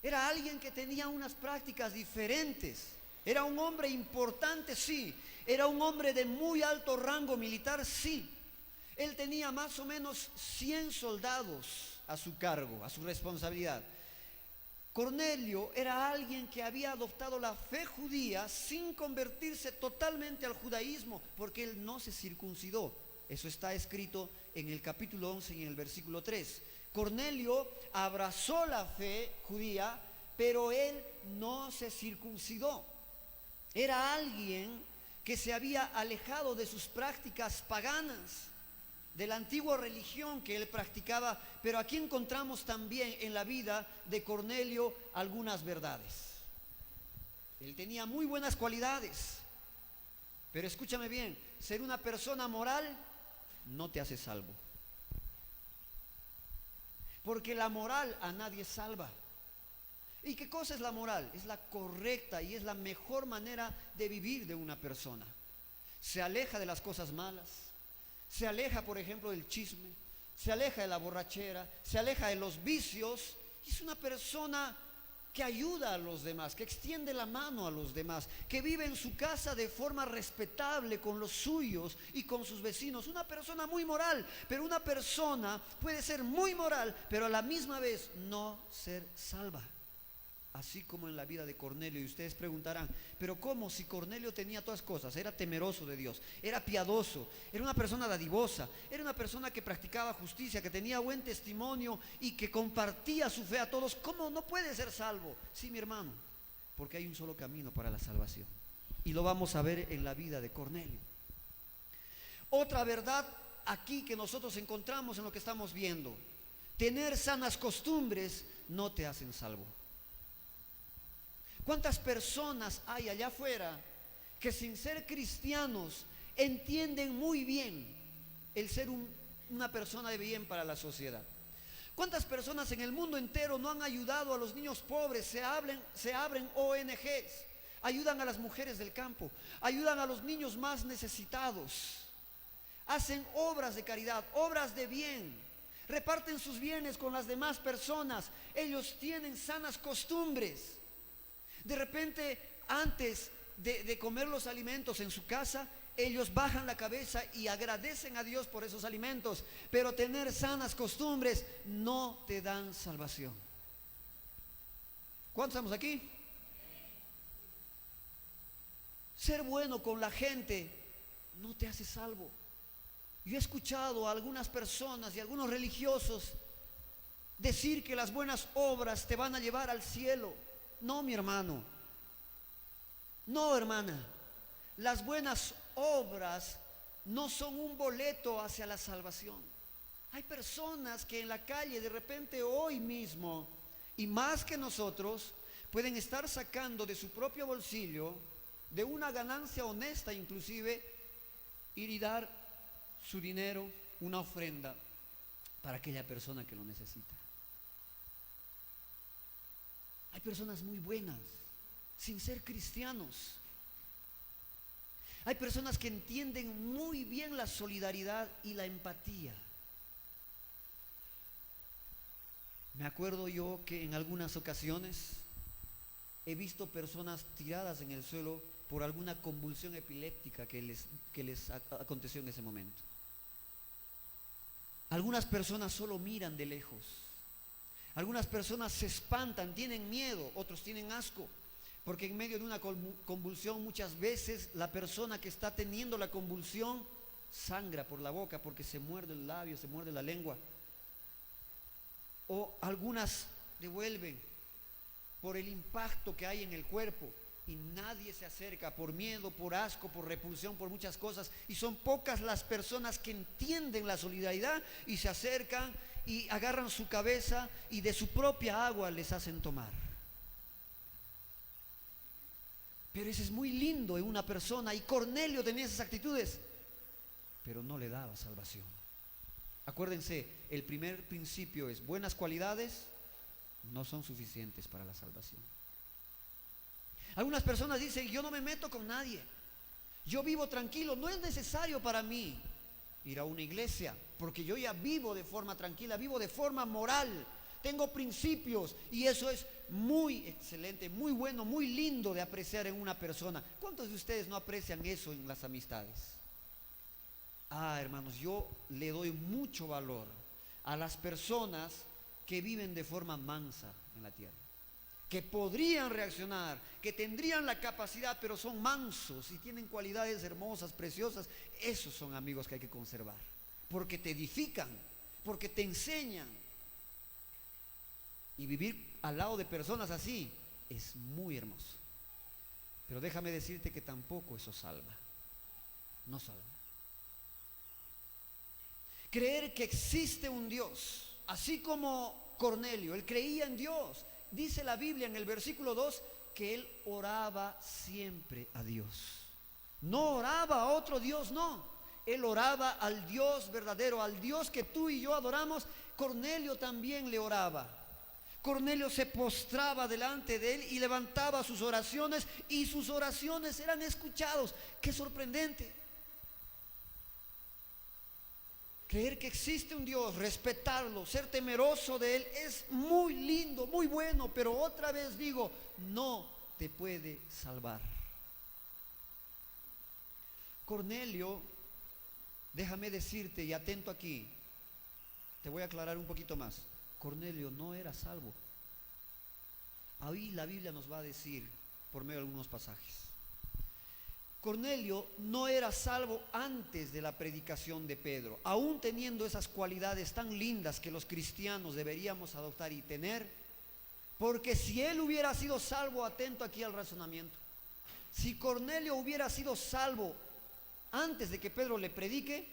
era alguien que tenía unas prácticas diferentes, era un hombre importante, sí, ¿Era un hombre de muy alto rango militar? Sí. Él tenía más o menos 100 soldados a su cargo, a su responsabilidad. Cornelio era alguien que había adoptado la fe judía sin convertirse totalmente al judaísmo, porque él no se circuncidó. Eso está escrito en el capítulo 11 y en el versículo 3. Cornelio abrazó la fe judía, pero él no se circuncidó. Era alguien que se había alejado de sus prácticas paganas, de la antigua religión que él practicaba, pero aquí encontramos también en la vida de Cornelio algunas verdades. Él tenía muy buenas cualidades, pero escúchame bien, ser una persona moral no te hace salvo, porque la moral a nadie salva. ¿Y qué cosa es la moral? Es la correcta y es la mejor manera de vivir de una persona. Se aleja de las cosas malas, se aleja, por ejemplo, del chisme, se aleja de la borrachera, se aleja de los vicios. Es una persona que ayuda a los demás, que extiende la mano a los demás, que vive en su casa de forma respetable con los suyos y con sus vecinos. Una persona muy moral, pero una persona puede ser muy moral, pero a la misma vez no ser salva. Así como en la vida de Cornelio. Y ustedes preguntarán, pero ¿cómo? Si Cornelio tenía todas cosas, era temeroso de Dios, era piadoso, era una persona dadivosa, era una persona que practicaba justicia, que tenía buen testimonio y que compartía su fe a todos. ¿Cómo no puede ser salvo? Sí, mi hermano, porque hay un solo camino para la salvación, y lo vamos a ver en la vida de Cornelio. Otra verdad aquí que nosotros encontramos en lo que estamos viendo: tener sanas costumbres no te hacen salvo. ¿Cuántas personas hay allá afuera que sin ser cristianos entienden muy bien el ser una persona de bien para la sociedad? ¿Cuántas personas en el mundo entero no han ayudado a los niños pobres? Se abren ONGs, ayudan a las mujeres del campo, ayudan a los niños más necesitados, hacen obras de caridad, obras de bien, reparten sus bienes con las demás personas. Ellos tienen sanas costumbres. De repente, antes de comer los alimentos en su casa, ellos bajan la cabeza y agradecen a Dios por esos alimentos. Pero tener sanas costumbres no te dan salvación. ¿Cuántos estamos aquí? Ser bueno con la gente no te hace salvo. Yo he escuchado a algunas personas y a algunos religiosos decir que las buenas obras te van a llevar al cielo. No, mi hermano, no, hermana, las buenas obras no son un boleto hacia la salvación. Hay personas que en la calle de repente hoy mismo, y más que nosotros, pueden estar sacando de su propio bolsillo, de una ganancia honesta inclusive, ir y dar su dinero, una ofrenda para aquella persona que lo necesita. Hay personas muy buenas, sin ser cristianos. Hay personas que entienden muy bien la solidaridad y la empatía. Me acuerdo yo que en algunas ocasiones he visto personas tiradas en el suelo por alguna convulsión epiléptica que les aconteció en ese momento. Algunas personas solo miran de lejos. Algunas personas se espantan, tienen miedo, otros tienen asco, porque en medio de una convulsión muchas veces la persona que está teniendo la convulsión sangra por la boca porque se muerde el labio, se muerde la lengua. O algunas devuelven por el impacto que hay en el cuerpo y nadie se acerca por miedo, por asco, por repulsión, por muchas cosas. Y son pocas las personas que entienden la solidaridad y se acercan y agarran su cabeza y de su propia agua les hacen tomar. Pero eso es muy lindo en una persona, y Cornelio tenía esas actitudes, pero no le daba salvación. Acuérdense, el primer principio es: buenas cualidades no son suficientes para la salvación. Algunas personas dicen: yo no me meto con nadie, yo vivo tranquilo, no es necesario para mí ir a una iglesia, porque yo ya vivo de forma tranquila, vivo de forma moral, tengo principios, y eso es muy excelente, muy bueno, muy lindo de apreciar en una persona. ¿Cuántos de ustedes no aprecian eso en las amistades? Hermanos, yo le doy mucho valor a las personas que viven de forma mansa en la tierra, que podrían reaccionar, que tendrían la capacidad, pero son mansos y tienen cualidades hermosas, preciosas. Esos son amigos que hay que conservar, porque te edifican, porque te enseñan. Y vivir al lado de personas así es muy hermoso. Pero déjame decirte que tampoco eso salva. No salva. Creer que existe un Dios, así como Cornelio, él creía en Dios. Dice la Biblia en el versículo 2 que él oraba siempre a Dios. No oraba a otro Dios, no. Él oraba al Dios verdadero, al Dios que tú y yo adoramos. Cornelio también le oraba. Cornelio se postraba delante de él y levantaba sus oraciones, y sus oraciones eran escuchados. ¡Qué sorprendente! Creer que existe un Dios, respetarlo, ser temeroso de Él es muy lindo, muy bueno, pero otra vez digo, no te puede salvar. Cornelio, déjame decirte, y atento aquí, te voy a aclarar un poquito más. Cornelio no era salvo. Ahí la Biblia nos va a decir, por medio de algunos pasajes, Cornelio no era salvo antes de la predicación de Pedro, aún teniendo esas cualidades tan lindas que los cristianos deberíamos adoptar y tener, porque si él hubiera sido salvo, atento aquí al razonamiento, si Cornelio hubiera sido salvo antes de que Pedro le predique,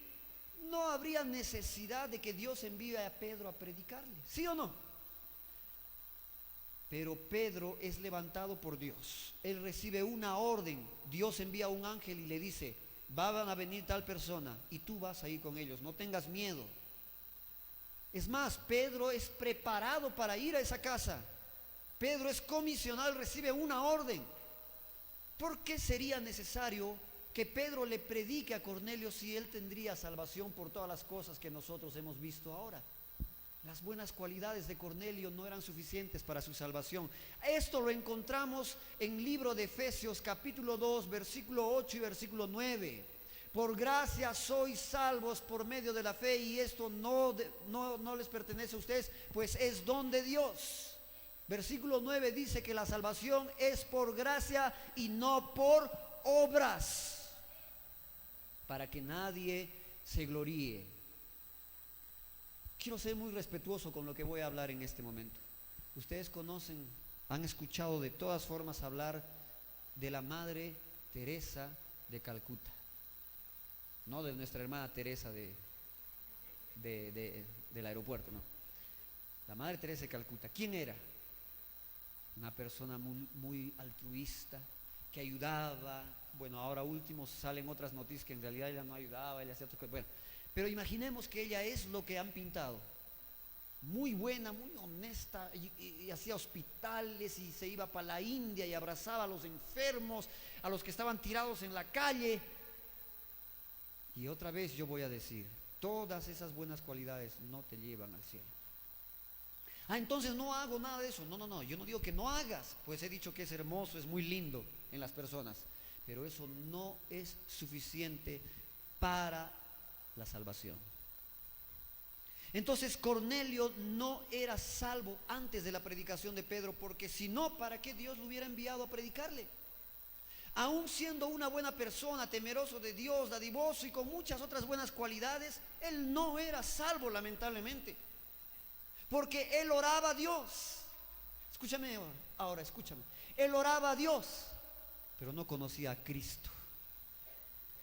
no habría necesidad de que Dios envíe a Pedro a predicarle, ¿sí o no? Pero Pedro es levantado por Dios. Él recibe una orden. Dios envía a un ángel y le dice: van a venir tal persona y tú vas a ir con ellos, no tengas miedo. Es más, Pedro es preparado para ir a esa casa. Pedro es comisionado, recibe una orden. ¿Por qué sería necesario que Pedro le predique a Cornelio si él tendría salvación por todas las cosas que nosotros hemos visto ahora? Las buenas cualidades de Cornelio no eran suficientes para su salvación. Esto lo encontramos en el libro de Efesios capítulo 2, versículo 8 y versículo 9. Por gracia sois salvos por medio de la fe, y esto no les pertenece a ustedes, pues es don de Dios. Versículo 9 dice que la salvación es por gracia y no por obras, para que nadie se gloríe. Quiero ser muy respetuoso con lo que voy a hablar en este momento. Ustedes conocen, han escuchado de todas formas hablar de la Madre Teresa de Calcuta, no de nuestra hermana Teresa del aeropuerto, no. La Madre Teresa de Calcuta, ¿quién era? Una persona muy, muy altruista, que ayudaba. Bueno, ahora último salen otras noticias que en realidad ella no ayudaba, ella hacía otras cosas. Bueno, pero imaginemos que ella es lo que han pintado. Muy buena, muy honesta, y hacía hospitales, y se iba para la India y abrazaba a los enfermos, a los que estaban tirados en la calle. Y otra vez yo voy a decir, todas esas buenas cualidades no te llevan al cielo. Entonces no hago nada de eso. No, yo no digo que no hagas, pues he dicho que es hermoso, es muy lindo en las personas, pero eso no es suficiente para la salvación. Entonces Cornelio no era salvo antes de la predicación de Pedro, porque si no, ¿para qué Dios lo hubiera enviado a predicarle? Aún siendo una buena persona, temeroso de Dios, dadivoso y con muchas otras buenas cualidades, él no era salvo, lamentablemente, porque él oraba a Dios. Escúchame ahora, escúchame. Él oraba a Dios, pero no conocía a Cristo.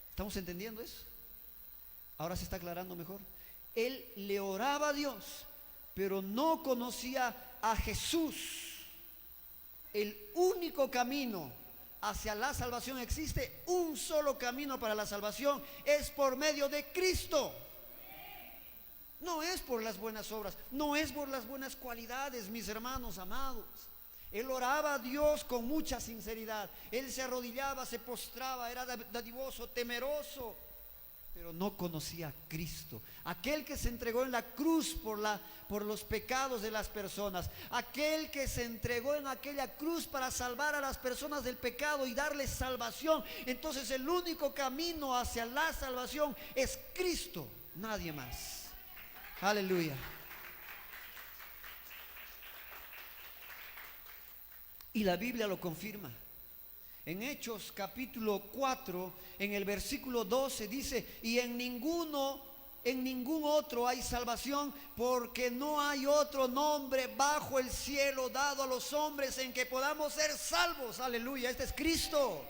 ¿Estamos entendiendo eso? Ahora se está aclarando mejor. Él le oraba a Dios, pero no conocía a Jesús. El único camino hacia la salvación, existe un solo camino para la salvación, es por medio de Cristo. No es por las buenas obras, no es por las buenas cualidades, mis hermanos amados. Él oraba a Dios con mucha sinceridad. Él se arrodillaba, se postraba, era dadivoso, temeroso. pero no conocía a Cristo, aquel que se entregó en la cruz por los pecados de las personas, aquel que se entregó en aquella cruz para salvar a las personas del pecado y darles salvación. Entonces el único camino hacia la salvación es Cristo, nadie más. Aleluya. Y la Biblia lo confirma. En Hechos capítulo 4, en el versículo 12 dice: y en ningún otro hay salvación, porque no hay otro nombre bajo el cielo dado a los hombres en que podamos ser salvos. Aleluya, este es Cristo.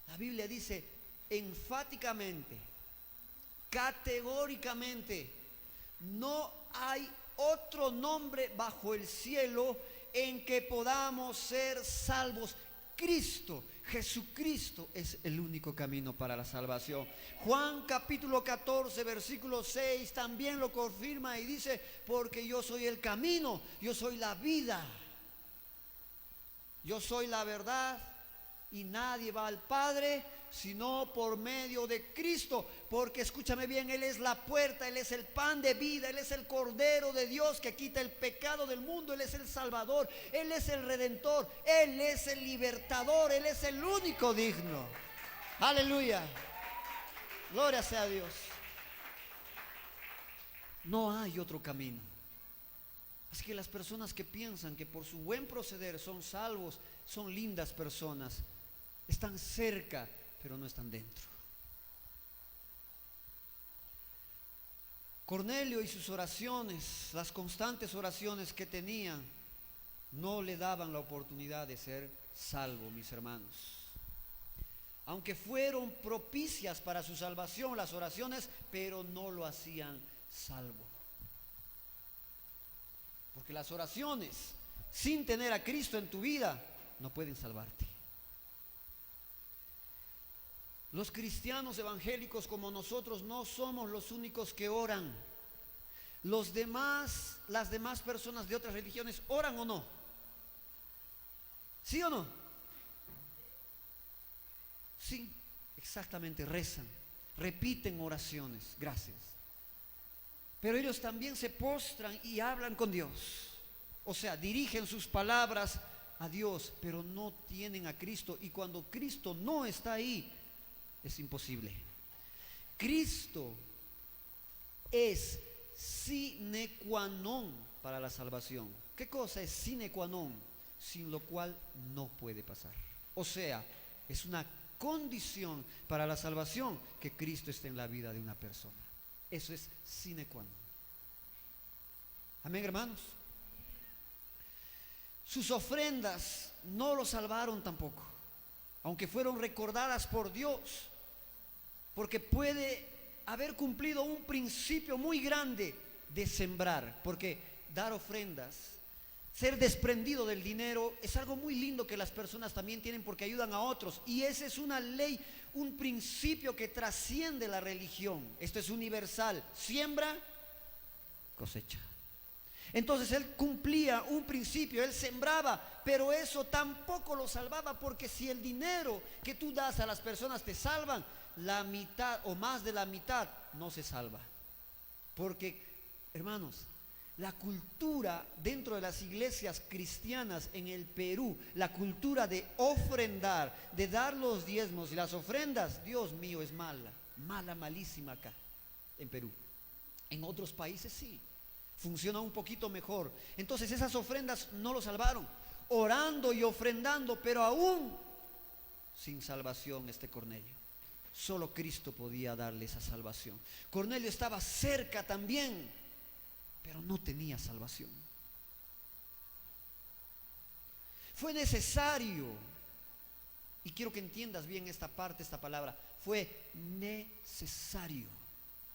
La Biblia dice enfáticamente, categóricamente: no hay otro nombre bajo el cielo en que podamos ser salvos. Cristo, Jesucristo es el único camino para la salvación. Juan capítulo 14 versículo 6 también lo confirma y dice: porque yo soy el camino, yo soy la vida, yo soy la verdad, y nadie va al Padre sino por medio de Cristo. Porque escúchame bien, Él es la puerta, Él es el pan de vida, Él es el Cordero de Dios que quita el pecado del mundo, Él es el Salvador, Él es el Redentor, Él es el libertador, Él es el único digno. Aleluya, gloria sea a Dios. No hay otro camino. Así que las personas que piensan que por su buen proceder son salvos, son lindas personas, están cerca pero no están dentro. Cornelio y sus oraciones, las constantes oraciones que tenían, no le daban la oportunidad de ser salvo, mis hermanos. Aunque fueron propicias para su salvación las oraciones, pero no lo hacían salvo. Porque las oraciones sin tener a Cristo en tu vida no pueden salvarte. Los cristianos evangélicos como nosotros no somos los únicos que oran. Las demás personas de otras religiones oran o no. ¿Sí o no? Sí, exactamente, rezan, repiten oraciones, gracias. Pero ellos también se postran y hablan con Dios. O sea, dirigen sus palabras a Dios, pero no tienen a Cristo. Y cuando Cristo no está ahí, es imposible. Cristo es sine qua non para la salvación. ¿Qué cosa es sine qua non? Sin lo cual no puede pasar. O sea, es una condición para la salvación que Cristo esté en la vida de una persona. Eso es sine qua non. Amén, hermanos. Sus ofrendas no lo salvaron tampoco, aunque fueron recordadas por Dios, porque puede haber cumplido un principio muy grande de sembrar, porque dar ofrendas, ser desprendido del dinero, es algo muy lindo que las personas también tienen porque ayudan a otros, y esa es una ley, un principio que trasciende la religión. Esto es universal: siembra, cosecha. Entonces él cumplía un principio, él sembraba, pero eso tampoco lo salvaba, porque si el dinero que tú das a las personas te salvan, la mitad o más de la mitad no se salva. Porque, hermanos, la cultura dentro de las iglesias cristianas en el Perú, la cultura de ofrendar, de dar los diezmos y las ofrendas, Dios mío, es mala, malísima acá en Perú. En otros países sí, funciona un poquito mejor. Entonces esas ofrendas no lo salvaron, orando y ofrendando, pero aún sin salvación este Cornelio. Solo Cristo podía darle esa salvación. Cornelio estaba cerca también, pero no tenía salvación. Fue necesario, y quiero que entiendas bien esta parte, esta palabra, fue necesario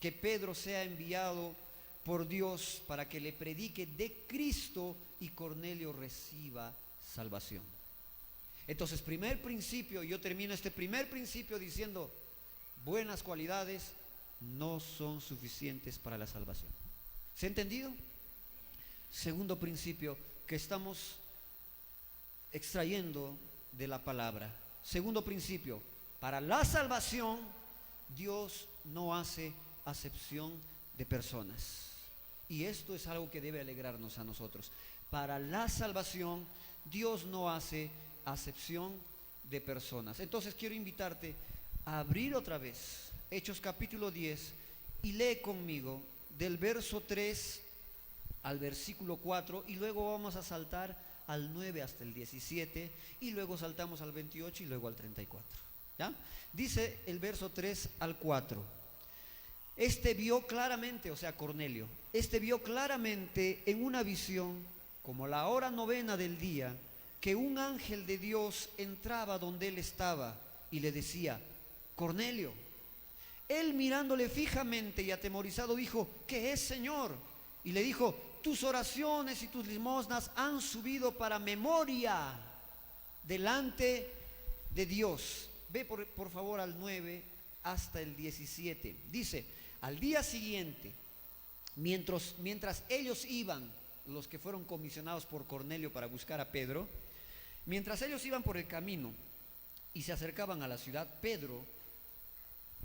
que Pedro sea enviado por Dios para que le predique de Cristo y Cornelio reciba salvación. Entonces, primer principio, yo termino este primer principio diciendo: buenas cualidades no son suficientes para la salvación. ¿Se ha entendido? Segundo principio que estamos extrayendo de la palabra. Segundo principio: para la salvación Dios no hace acepción de personas. Y esto es algo que debe alegrarnos a nosotros. Para la salvación, Dios no hace acepción de personas. Entonces quiero invitarte a abrir otra vez Hechos capítulo 10 y lee conmigo del verso 3 al versículo 4 y luego vamos a saltar al 9 hasta el 17 y luego saltamos al 28 y luego al 34. ¿Ya? Dice el verso 3 al 4. Este vio claramente, o sea, Cornelio, este vio claramente en una visión, como la hora novena del día, que un ángel de Dios entraba donde él estaba y le decía: Cornelio. Él, mirándole fijamente y atemorizado, dijo: ¿qué es, Señor? Y le dijo: tus oraciones y tus limosnas han subido para memoria delante de Dios. Ve por favor al 9 hasta el 17. Dice: al día siguiente, mientras ellos iban, los que fueron comisionados por Cornelio para buscar a Pedro, mientras ellos iban por el camino y se acercaban a la ciudad, Pedro,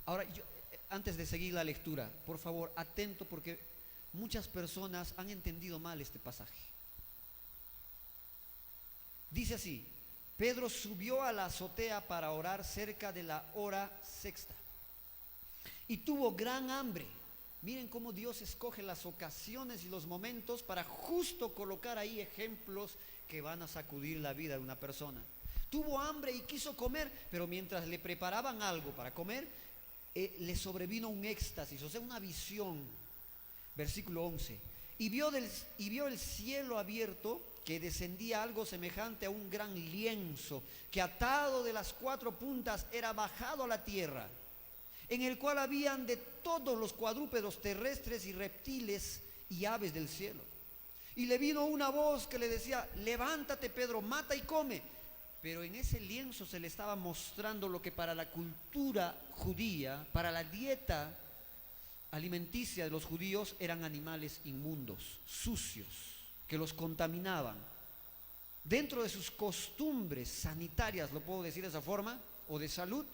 ahora antes de seguir la lectura, por favor, atento, porque muchas personas han entendido mal este pasaje. Dice así: Pedro subió a la azotea para orar cerca de la hora sexta y tuvo gran hambre. Miren cómo Dios escoge las ocasiones y los momentos para justo colocar ahí ejemplos que van a sacudir la vida de una persona. Tuvo hambre y quiso comer, pero mientras le preparaban algo para comer, le sobrevino un éxtasis, o sea, una visión. Versículo 11. Y vio el cielo abierto, que descendía algo semejante a un gran lienzo, que atado de las 4 puntas era bajado a la tierra, en el cual habían de todos los cuadrúpedos terrestres y reptiles y aves del cielo. Y le vino una voz que le decía: levántate, Pedro, mata y come. Pero en ese lienzo se le estaba mostrando lo que para la cultura judía, para la dieta alimenticia de los judíos, eran animales inmundos, sucios, que los contaminaban. Dentro de sus costumbres sanitarias, lo puedo decir de esa forma, o de salud,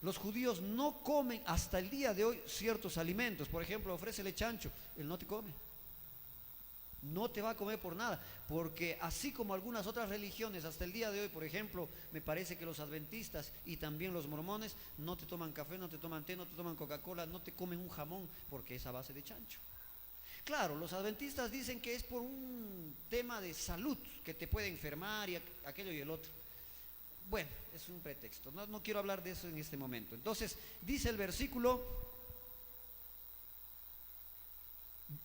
los judíos no comen hasta el día de hoy ciertos alimentos. Por ejemplo, ofrécele chancho, él no te come, no te va a comer por nada, porque así como algunas otras religiones hasta el día de hoy, por ejemplo, me parece que los adventistas y también los mormones no te toman café, no te toman té, no te toman Coca-Cola, no te comen un jamón, porque es a base de chancho. Claro, los adventistas dicen que es por un tema de salud, que te puede enfermar y aquello y el otro. Bueno, es un pretexto, no quiero hablar de eso en este momento. Entonces, dice el versículo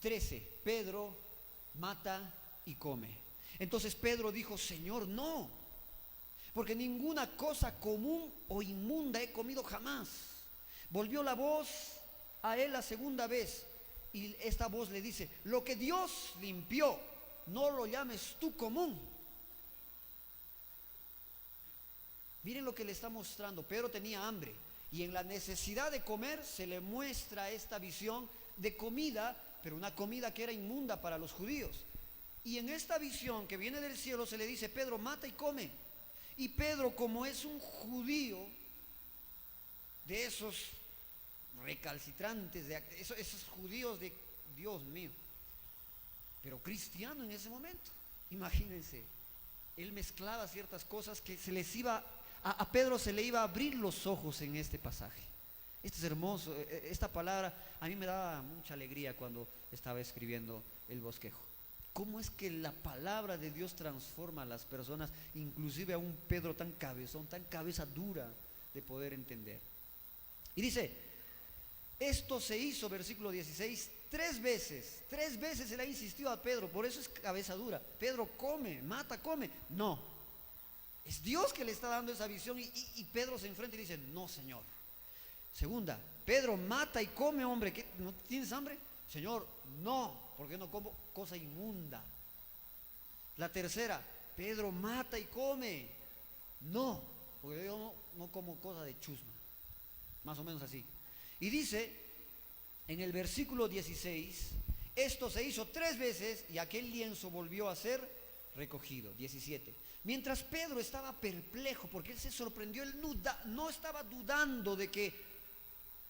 13, Pedro mata y come. Entonces Pedro dijo: Señor, no, porque ninguna cosa común o inmunda he comido jamás. Volvió la voz a él la segunda vez, y esta voz le dice: lo que Dios limpió, no lo llames tú común. Miren lo que le está mostrando. Pedro tenía hambre, y en la necesidad de comer se le muestra esta visión de comida, pero una comida que era inmunda para los judíos. Y en esta visión que viene del cielo se le dice: Pedro, mata y come. Y Pedro, como es un judío de esos recalcitrantes, de esos judíos de Dios mío, pero cristiano en ese momento, imagínense, él mezclaba ciertas cosas que se les iba a Pedro se le iba a abrir los ojos en este pasaje. Esto es hermoso. Esta palabra a mí me daba mucha alegría cuando estaba escribiendo el bosquejo. ¿Cómo es que la palabra de Dios transforma a las personas, inclusive a un Pedro tan cabezón, tan cabeza dura de poder entender? Y dice: esto se hizo, versículo 16, 3 veces. 3 veces se le ha insistido a Pedro, por eso es cabeza dura. Pedro, come, mata, come. No, es Dios que le está dando esa visión, y Pedro se enfrenta y dice: no, Señor. Segunda, Pedro, mata y come, hombre. ¿Qué? ¿No tienes hambre? Señor, no, porque no como cosa inmunda. La tercera, Pedro, mata y come. No, porque yo no como cosa de chusma. Más o menos así. Y dice en el versículo 16: esto se hizo 3 veces y aquel lienzo volvió a ser recogido. 17. Mientras Pedro estaba perplejo, porque él se sorprendió, él no estaba dudando de que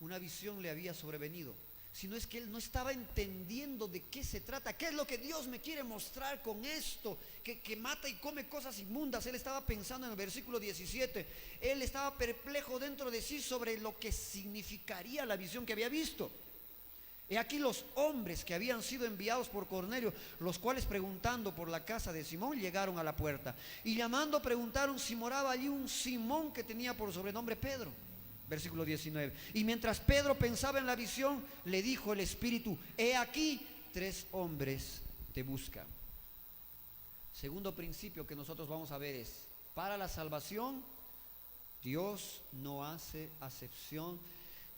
una visión le había sobrevenido, sino es que él no estaba entendiendo de qué se trata, qué es lo que Dios me quiere mostrar con esto, que mata y come cosas inmundas. Él estaba pensando en el versículo 17, él estaba perplejo dentro de sí sobre lo que significaría la visión que había visto. He aquí los hombres que habían sido enviados por Cornelio, los cuales preguntando por la casa de Simón llegaron a la puerta, y llamando preguntaron si moraba allí un Simón que tenía por sobrenombre Pedro. Versículo 19. Y mientras Pedro pensaba en la visión, le dijo el Espíritu: he aquí 3 hombres te buscan. Segundo principio que nosotros vamos a ver es: para la salvación, Dios no hace acepción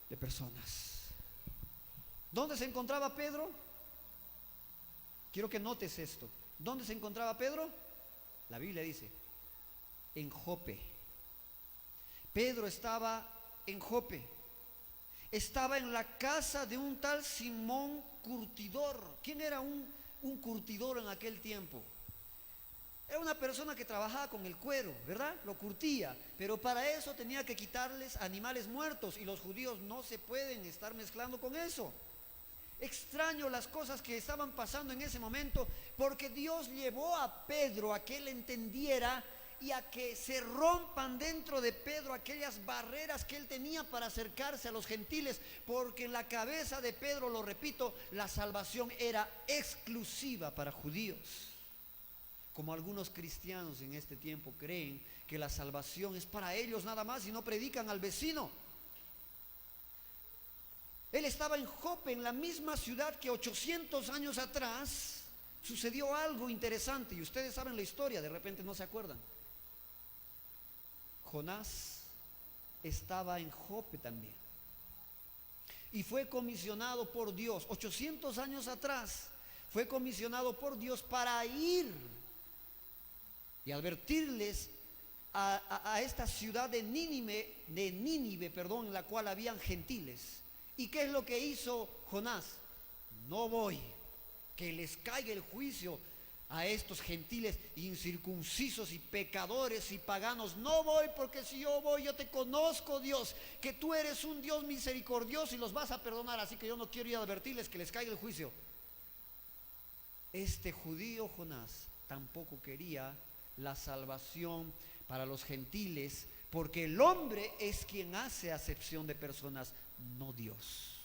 de personas. ¿Dónde se encontraba Pedro? Quiero que notes esto. ¿Dónde se encontraba Pedro? La Biblia dice: en Jope. Pedro estaba en Jope. Estaba en la casa de un tal Simón curtidor. ¿Quién era un curtidor en aquel tiempo? Era una persona que trabajaba con el cuero, ¿verdad? Lo curtía, pero para eso tenía que quitarles animales muertos, y los judíos no se pueden estar mezclando con eso. Extraño las cosas que estaban pasando en ese momento, porque Dios llevó a Pedro a que él entendiera y a que se rompan dentro de Pedro aquellas barreras que él tenía para acercarse a los gentiles, porque en la cabeza de Pedro, lo repito, la salvación era exclusiva para judíos. Como algunos cristianos en este tiempo creen que la salvación es para ellos nada más y no predican al vecino. Él estaba en Jope, en la misma ciudad que 800 años atrás sucedió algo interesante, y ustedes saben la historia, de repente no se acuerdan. Jonás estaba en Jope también, y fue comisionado por Dios, 800 años atrás, fue comisionado por Dios para ir y advertirles a esta ciudad de Nínive, en la cual habían gentiles. ¿Y qué es lo que hizo Jonás? No voy, que les caiga el juicio a estos gentiles incircuncisos y pecadores y paganos. No voy, porque si yo voy, yo te conozco, Dios, que tú eres un Dios misericordioso y los vas a perdonar, así que yo no quiero ir a advertirles que les caiga el juicio. Este judío Jonás tampoco quería la salvación para los gentiles, porque el hombre es quien hace acepción de personas, no Dios.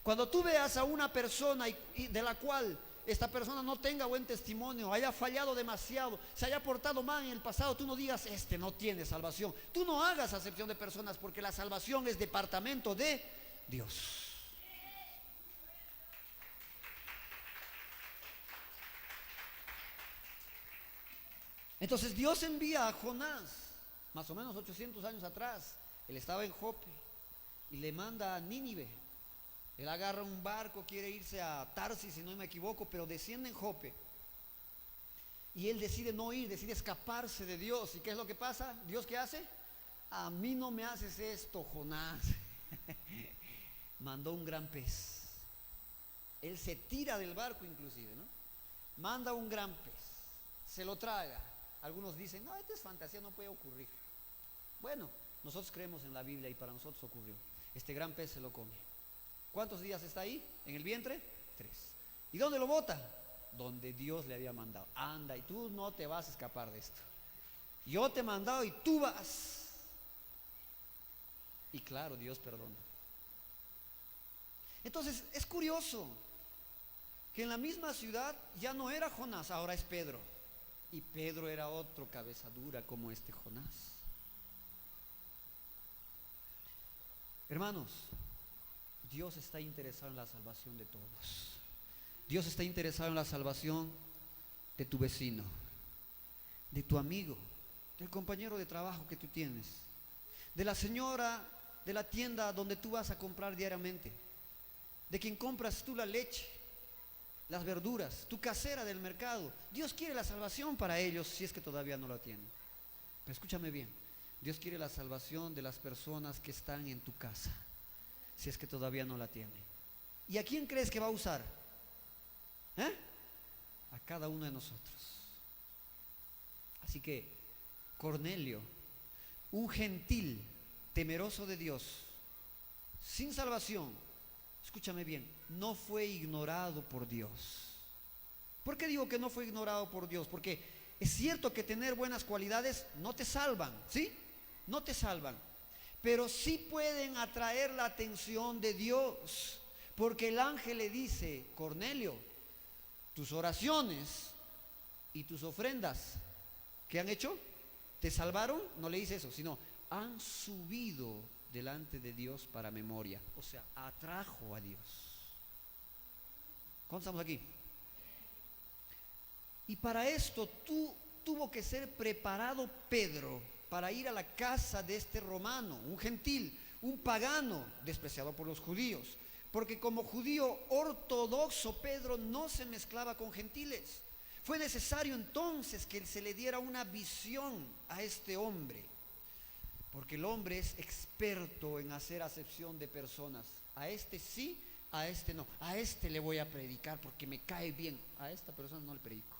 Cuando tú veas a una persona y de la cual esta persona no tenga buen testimonio, haya fallado demasiado, se haya portado mal en el pasado, tú no digas: este no tiene salvación. Tú no hagas acepción de personas, porque la salvación es departamento de Dios. Entonces Dios envía a Jonás, más o menos 800 años atrás. Él estaba en Jope y le manda a Nínive. Él agarra un barco, quiere irse a Tarsis, si no me equivoco, pero desciende en Jope. Y él decide no ir, decide escaparse de Dios. ¿Y qué es lo que pasa? ¿Dios qué hace? A mí no me haces esto, Jonás. Mandó un gran pez. Él se tira del barco inclusive, ¿no? Manda un gran pez, se lo traga. Algunos dicen: no, esto es fantasía, no puede ocurrir. Bueno, nosotros creemos en la Biblia y para nosotros ocurrió. Este gran pez se lo come. ¿Cuántos días está ahí? ¿En el vientre? 3. ¿Y dónde lo bota? Donde Dios le había mandado. Anda, y tú no te vas a escapar de esto. Yo te he mandado y tú vas. Y claro, Dios perdona. Entonces es curioso que en la misma ciudad ya no era Jonás, ahora es Pedro. Y Pedro era otro cabeza dura como este Jonás. Hermanos, Dios está interesado en la salvación de todos. Dios está interesado en la salvación de tu vecino, de tu amigo, del compañero de trabajo que tú tienes, de la señora de la tienda donde tú vas a comprar diariamente, de quien compras tú la leche, las verduras, tu casera del mercado. Dios quiere la salvación para ellos si es que todavía no la tienen. Pero escúchame bien, Dios quiere la salvación de las personas que están en tu casa, si es que todavía no la tienen. ¿Y a quién crees que va a usar? A cada uno de nosotros. Así que Cornelio, un gentil temeroso de Dios, sin salvación, escúchame bien, no fue ignorado por Dios. ¿Por qué digo que no fue ignorado por Dios? Porque es cierto que tener buenas cualidades no te salvan, ¿sí? No te salvan, pero sí pueden atraer la atención de Dios, porque el ángel le dice: Cornelio, tus oraciones y tus ofrendas, ¿qué han hecho? ¿Te salvaron? No le dice eso, sino han subido delante de Dios para memoria. O sea, atrajo a Dios. ¿Cuántos estamos aquí? Y para esto tuvo que ser preparado Pedro para ir a la casa de este romano, un gentil, un pagano despreciado por los judíos. Porque como judío ortodoxo, Pedro no se mezclaba con gentiles. Fue necesario entonces que se le diera una visión a este hombre, porque el hombre es experto en hacer acepción de personas. A este sí, a este no. A este le voy a predicar porque me cae bien. A esta persona no le predico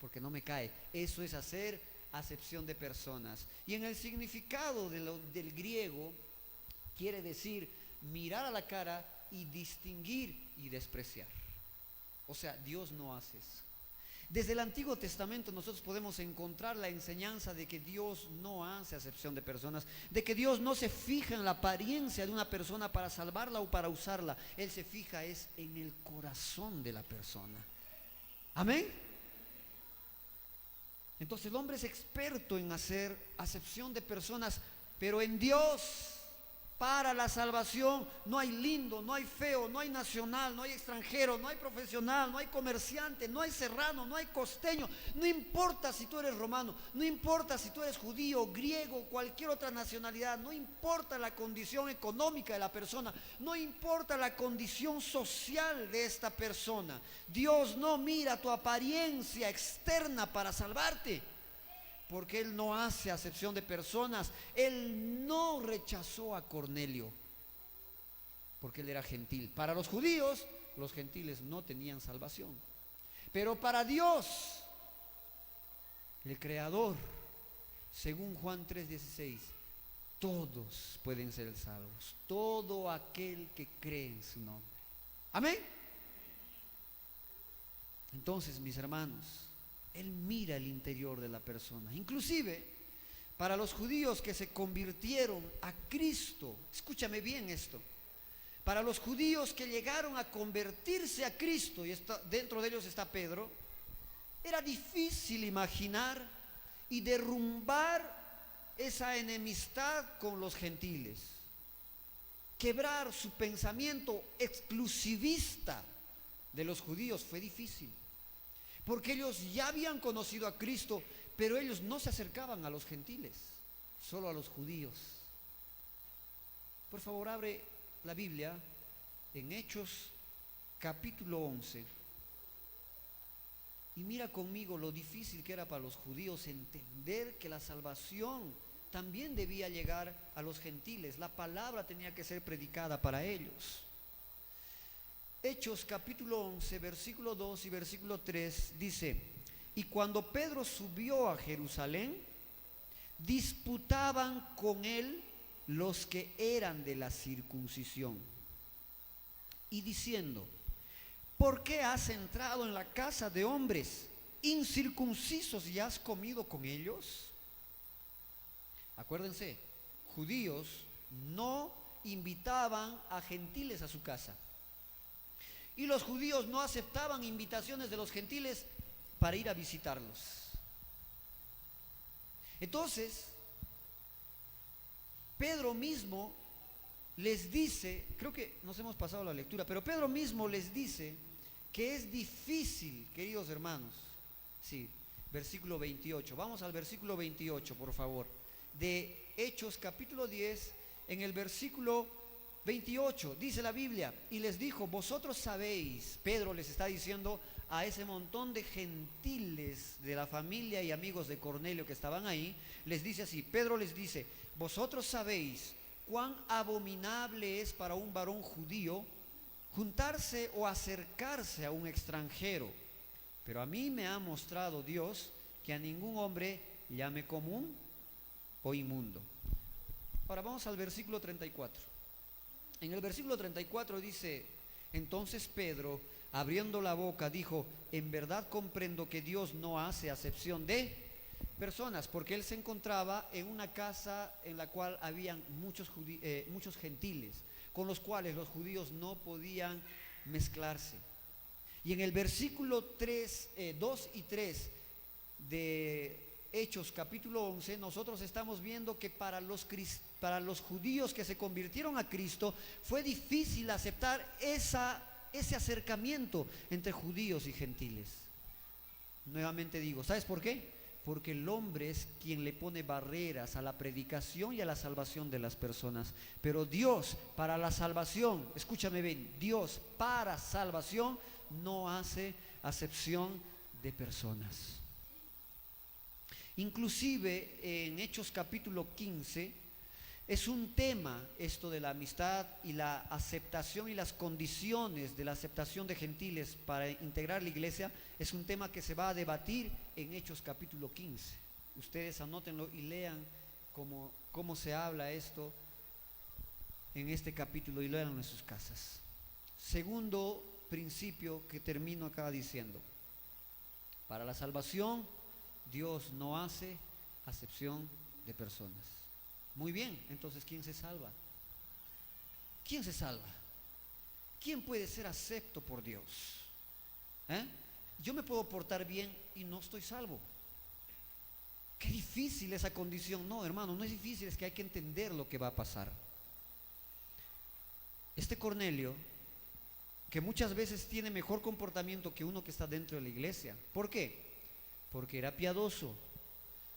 porque no me cae. Eso es hacer acepción de personas. Y en el significado del griego quiere decir mirar a la cara y distinguir y despreciar. O sea, Dios no hace eso. Desde el Antiguo Testamento nosotros podemos encontrar la enseñanza de que Dios no hace acepción de personas, de que Dios no se fija en la apariencia de una persona para salvarla o para usarla. Él se fija es en el corazón de la persona. Amén. Entonces el hombre es experto en hacer acepción de personas, pero en Dios, para la salvación, no hay lindo, no hay feo, no hay nacional, no hay extranjero, no hay profesional, no hay comerciante, no hay serrano, no hay costeño. No importa si tú eres romano, no importa si tú eres judío, griego, cualquier otra nacionalidad, no importa la condición económica de la persona, no importa la condición social de esta persona. Dios no mira tu apariencia externa para salvarte, porque Él no hace acepción de personas. Él no rechazó a Cornelio porque él era gentil. Para los judíos, los gentiles no tenían salvación, pero para Dios, el Creador, según Juan 3:16, todos pueden ser salvos, todo aquel que cree en su nombre. Amén. Entonces, mis hermanos, Él mira el interior de la persona. Inclusive para los judíos que se convirtieron a Cristo, escúchame bien esto, para los judíos que llegaron a convertirse a Cristo, y dentro de ellos está Pedro, era difícil imaginar y derrumbar esa enemistad con los gentiles, quebrar su pensamiento exclusivista de los judíos. Fue difícil, porque ellos ya habían conocido a Cristo, pero ellos no se acercaban a los gentiles, solo a los judíos. Por favor, abre la Biblia en Hechos capítulo 11 y mira conmigo lo difícil que era para los judíos entender que la salvación también debía llegar a los gentiles. La palabra tenía que ser predicada para ellos. Hechos capítulo 11, versículo 2 y versículo 3 dice: y cuando Pedro subió a Jerusalén, disputaban con él los que eran de la circuncisión, y diciendo: ¿por qué has entrado en la casa de hombres incircuncisos y has comido con ellos? Acuérdense, judíos no invitaban a gentiles a su casa. Y los judíos no aceptaban invitaciones de los gentiles para ir a visitarlos. Entonces, Pedro mismo les dice, creo que nos hemos pasado la lectura, pero Pedro mismo les dice que es difícil, queridos hermanos. Sí, versículo 28. Vamos al versículo 28, por favor, de Hechos capítulo 10, en el versículo 28, dice la Biblia: y les dijo: vosotros sabéis, Pedro les está diciendo a ese montón de gentiles de la familia y amigos de Cornelio que estaban ahí, les dice así, Pedro les dice: vosotros sabéis cuán abominable es para un varón judío juntarse o acercarse a un extranjero, pero a mí me ha mostrado Dios que a ningún hombre llame común o inmundo. Ahora vamos al versículo 34. En el versículo 34 dice, entonces Pedro, abriendo la boca, dijo, en verdad comprendo que Dios no hace acepción de personas, porque él se encontraba en una casa en la cual habían muchos gentiles, con los cuales los judíos no podían mezclarse. Y en el versículo 2 y 3 de Hechos capítulo 11, nosotros estamos viendo que para los judíos que se convirtieron a Cristo fue difícil aceptar ese acercamiento entre judíos y gentiles. Nuevamente digo, ¿sabes por qué? Porque el hombre es quien le pone barreras a la predicación y a la salvación de las personas. Pero Dios para la salvación, escúchame bien, Dios para salvación no hace acepción de personas. Inclusive en Hechos capítulo 15 es un tema esto de la amistad y la aceptación y las condiciones de la aceptación de gentiles para integrar la iglesia. Es un tema que se va a debatir en Hechos capítulo 15. Ustedes anótenlo y lean cómo se habla esto en este capítulo y léanlo en sus casas. Segundo principio que termino acá diciendo: para la salvación Dios no hace acepción de personas. Muy bien, entonces ¿quién se salva? ¿Quién se salva? ¿Quién puede ser acepto por Dios? Yo me puedo portar bien y no estoy salvo. Qué difícil esa condición. No, hermano, no es difícil, es que hay que entender lo que va a pasar. Este Cornelio, que muchas veces tiene mejor comportamiento que uno que está dentro de la iglesia. ¿Por qué? Porque era piadoso,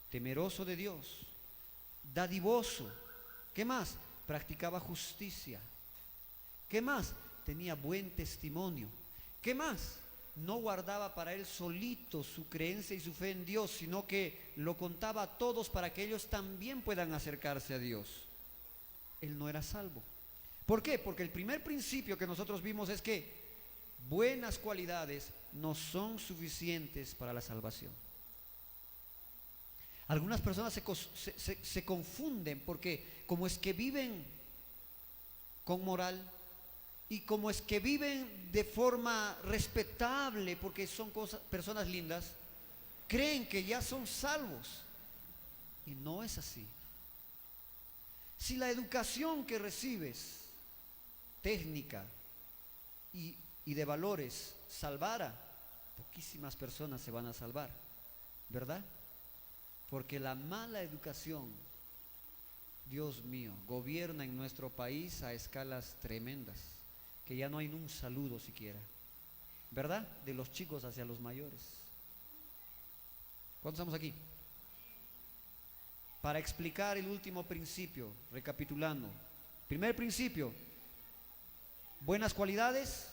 temeroso de Dios, dadivoso. ¿Qué más? Practicaba justicia. ¿Qué más? Tenía buen testimonio. ¿Qué más? No guardaba para él solito su creencia y su fe en Dios, sino que lo contaba a todos para que ellos también puedan acercarse a Dios. Él no era salvo. ¿Por qué? Porque el primer principio que nosotros vimos es que buenas cualidades no son suficientes para la salvación. Algunas personas se confunden porque como es que viven con moral y como es que viven de forma respetable porque son personas lindas, creen que ya son salvos. Y no es así. Si la educación que recibes, técnica y de valores, salvara, poquísimas personas se van a salvar, ¿verdad? Porque la mala educación, Dios mío, gobierna en nuestro país a escalas tremendas, que ya no hay un saludo siquiera, ¿verdad? De los chicos hacia los mayores. ¿Cuántos estamos aquí? Para explicar el último principio, recapitulando. Primer principio: buenas cualidades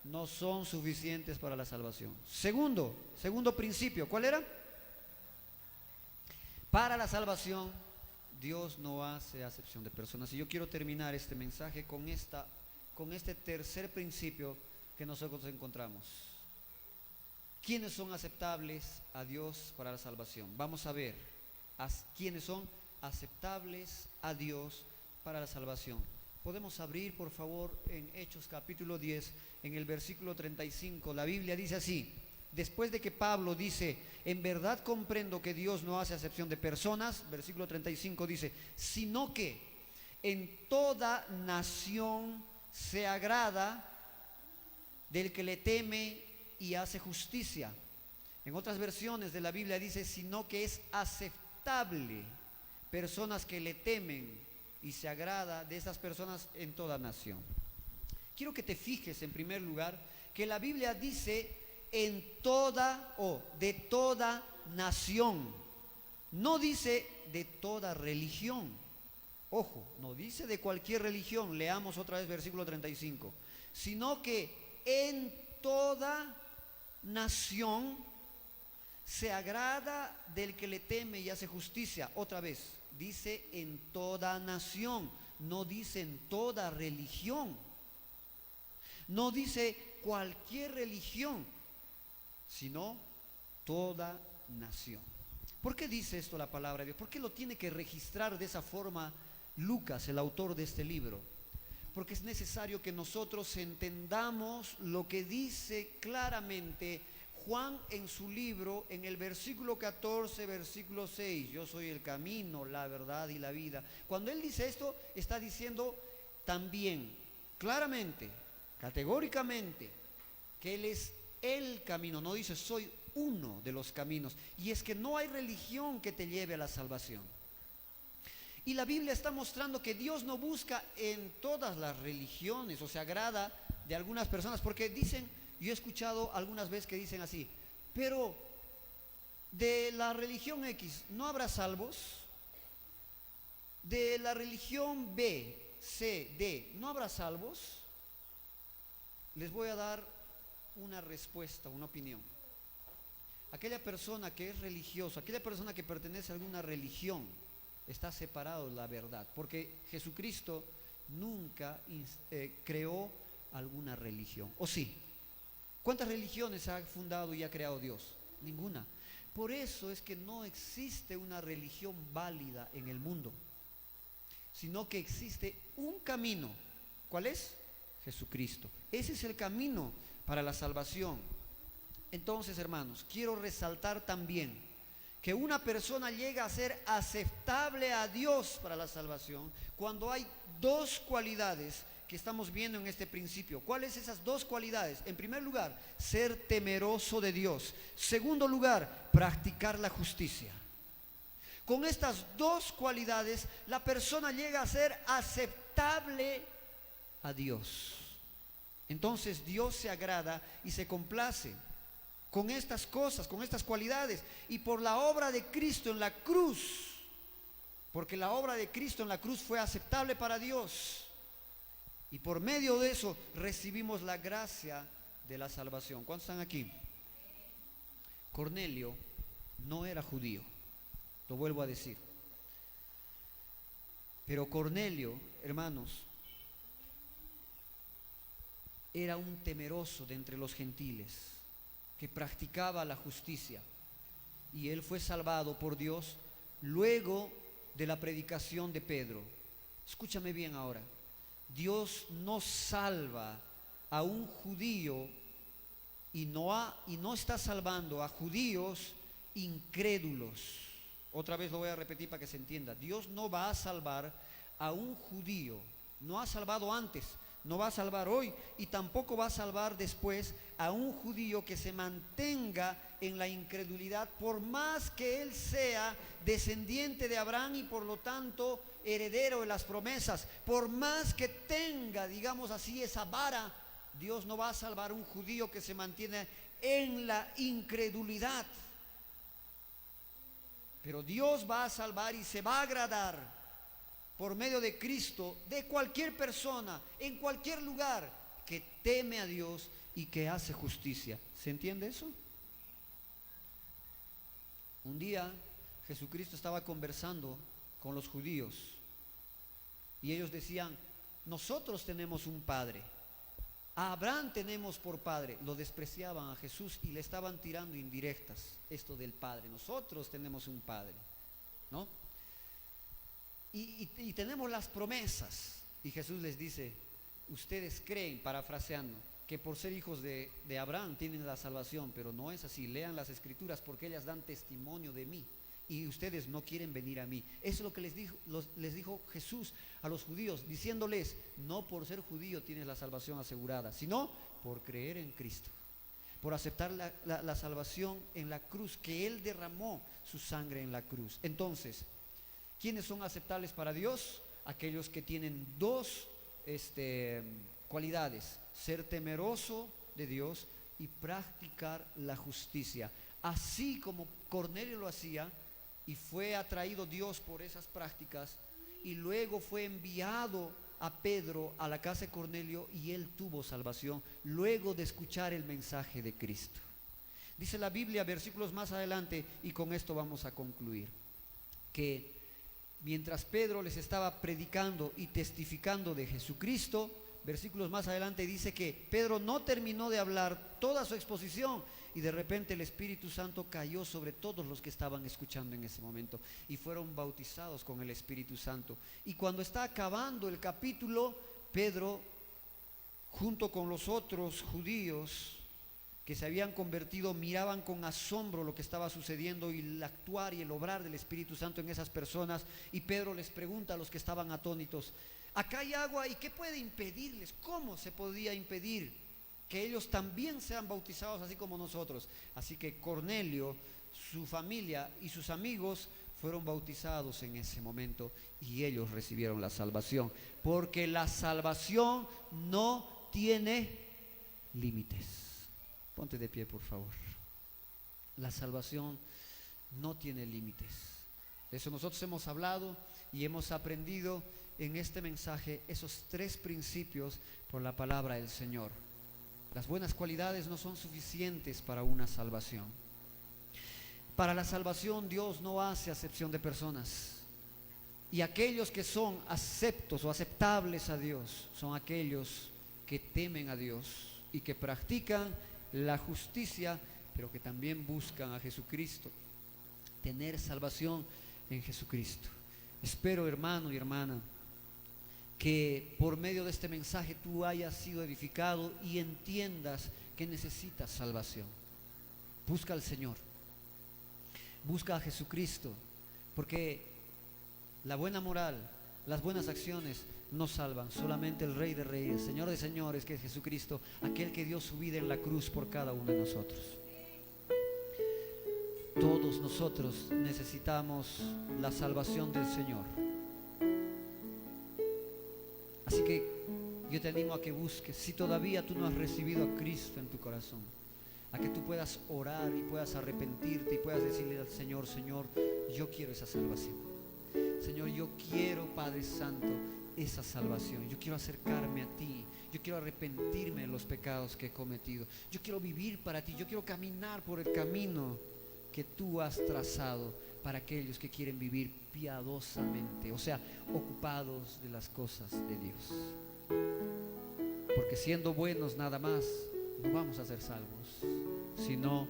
no son suficientes para la salvación. Segundo principio, ¿cuál era? Para la salvación, Dios no hace acepción de personas. Y yo quiero terminar este mensaje con este tercer principio que nosotros encontramos. ¿Quiénes son aceptables a Dios para la salvación? Vamos a ver quiénes son aceptables a Dios para la salvación. Podemos abrir, por favor, en Hechos capítulo 10, en el versículo 35. La Biblia dice así: después de que Pablo dice, en verdad comprendo que Dios no hace acepción de personas, versículo 35 dice, sino que en toda nación se agrada del que le teme y hace justicia. En otras versiones de la Biblia dice, sino que es aceptable personas que le temen y se agrada de esas personas en toda nación. Quiero que te fijes en primer lugar que la Biblia dice en toda o de toda nación, no dice de toda religión. Ojo, no dice de cualquier religión. Leamos otra vez versículo 35, sino que en toda nación se agrada del que le teme y hace justicia. Otra vez, dice en toda nación, no dice en toda religión, no dice cualquier religión, sino toda nación. ¿Por qué dice esto la palabra de Dios? ¿Por qué lo tiene que registrar de esa forma Lucas, el autor de este libro? porque es necesario que nosotros entendamos lo que dice claramente Juan en su libro, en el versículo 14, versículo 6, yo soy el camino, la verdad y la vida. Cuando él dice esto, está diciendo también, claramente, categóricamente, que él es el camino, no dice soy uno de los caminos, y es que no hay religión que te lleve a la salvación. Y la Biblia está mostrando que Dios no busca en todas las religiones, o se agrada de algunas personas, porque dicen, yo he escuchado algunas veces que dicen así, pero de la religión X no habrá salvos, de la religión B, C, D no habrá salvos. Les voy a dar una respuesta, una opinión. Aquella persona que es religiosa, aquella persona que pertenece a alguna religión, está separado de la verdad, porque Jesucristo nunca creó alguna religión, ¿o sí? ¿Cuántas religiones ha fundado y ha creado Dios? Ninguna. Por eso es que no existe una religión válida en el mundo, sino que existe un camino. ¿Cuál es? Jesucristo. Ese es el camino para la salvación. Entonces, hermanos, quiero resaltar también que una persona llega a ser aceptable a Dios para la salvación cuando hay dos cualidades que estamos viendo en este principio. ¿Cuáles esas dos cualidades? En primer lugar, ser temeroso de Dios. Segundo lugar, practicar la justicia. Con estas dos cualidades, la persona llega a ser aceptable a Dios. Entonces Dios se agrada y se complace con estas cosas, con estas cualidades, y por la obra de Cristo en la cruz, porque la obra de Cristo en la cruz fue aceptable para Dios, y por medio de eso recibimos la gracia de la salvación. ¿Cuántos están aquí? Cornelio no era judío, lo vuelvo a decir, pero Cornelio, hermanos, era un temeroso de entre los gentiles, que practicaba la justicia, y él fue salvado por Dios luego de la predicación de Pedro. Escúchame bien ahora, Dios no salva a un judío y no está salvando a judíos incrédulos. Otra vez lo voy a repetir para que se entienda. Dios no va a salvar a un judío, no ha salvado antes, no va a salvar hoy, y tampoco va a salvar después a un judío que se mantenga en la incredulidad, por más que él sea descendiente de Abraham y por lo tanto heredero de las promesas. Por más que tenga, digamos así, esa vara, Dios no va a salvar a un judío que se mantiene en la incredulidad. Pero Dios va a salvar y se va a agradar por medio de Cristo, de cualquier persona, en cualquier lugar, que teme a Dios y que hace justicia. ¿Se entiende eso? Un día Jesucristo estaba conversando con los judíos y ellos decían, nosotros tenemos un padre, a Abraham tenemos por padre. Lo despreciaban a Jesús y le estaban tirando indirectas, esto del padre, nosotros tenemos un padre, ¿no? Y tenemos las promesas, y Jesús les dice, ustedes creen, parafraseando, que por ser hijos de Abraham tienen la salvación, pero no es así. Lean las escrituras, porque ellas dan testimonio de mí, y ustedes no quieren venir a mí. Eso es lo que les dijo Jesús a los judíos, diciéndoles, no por ser judío tienes la salvación asegurada, sino por creer en Cristo, por aceptar la salvación en la cruz, que Él derramó su sangre en la cruz. Entonces, ¿quiénes son aceptables para Dios? Aquellos que tienen dos cualidades: ser temeroso de Dios y practicar la justicia. Así como Cornelio lo hacía, y fue atraído Dios por esas prácticas, y luego fue enviado a Pedro a la casa de Cornelio, y él tuvo salvación luego de escuchar el mensaje de Cristo. Dice la Biblia, versículos más adelante, y con esto vamos a concluir, que mientras Pedro les estaba predicando y testificando de Jesucristo, versículos más adelante dice que Pedro no terminó de hablar toda su exposición, y de repente el Espíritu Santo cayó sobre todos los que estaban escuchando en ese momento, y fueron bautizados con el Espíritu Santo. Y cuando está acabando el capítulo, Pedro, junto con los otros judíos que se habían convertido, miraban con asombro lo que estaba sucediendo y el actuar y el obrar del Espíritu Santo en esas personas. Y Pedro les pregunta a los que estaban atónitos: acá hay agua, ¿y qué puede impedirles? ¿Cómo se podía impedir que ellos también sean bautizados así como nosotros? Así que Cornelio, su familia y sus amigos fueron bautizados en ese momento y ellos recibieron la salvación, porque la salvación no tiene límites. Ponte de pie, por favor. La salvación no tiene límites. De eso nosotros hemos hablado y hemos aprendido en este mensaje esos 3 principios por la palabra del Señor. Las buenas cualidades no son suficientes para una salvación. Para la salvación Dios no hace acepción de personas. Y aquellos que son aceptos o aceptables a Dios son aquellos que temen a Dios y que practican la justicia, pero que también buscan a Jesucristo. Tener salvación en Jesucristo. Espero, hermano y hermana, que por medio de este mensaje tú hayas sido edificado y entiendas que necesitas salvación. Busca al Señor. Busca a Jesucristo, porque la buena moral, las buenas acciones no salvan. Solamente el Rey de Reyes, Señor de Señores, que es Jesucristo, aquel que dio su vida en la cruz por cada uno de nosotros. Todos nosotros necesitamos la salvación del Señor. Así que yo te animo a que busques, si todavía tú no has recibido a Cristo en tu corazón, a que tú puedas orar y puedas arrepentirte y puedas decirle al Señor: Señor, yo quiero esa salvación. Señor, yo quiero, Padre Santo, esa salvación. Yo quiero acercarme a ti. Yo quiero arrepentirme de los pecados que he cometido. Yo quiero vivir para ti. Yo quiero caminar por el camino que tú has trazado para aquellos que quieren vivir piadosamente, o sea, ocupados de las cosas de Dios. Porque siendo buenos nada más no vamos a ser salvos, sino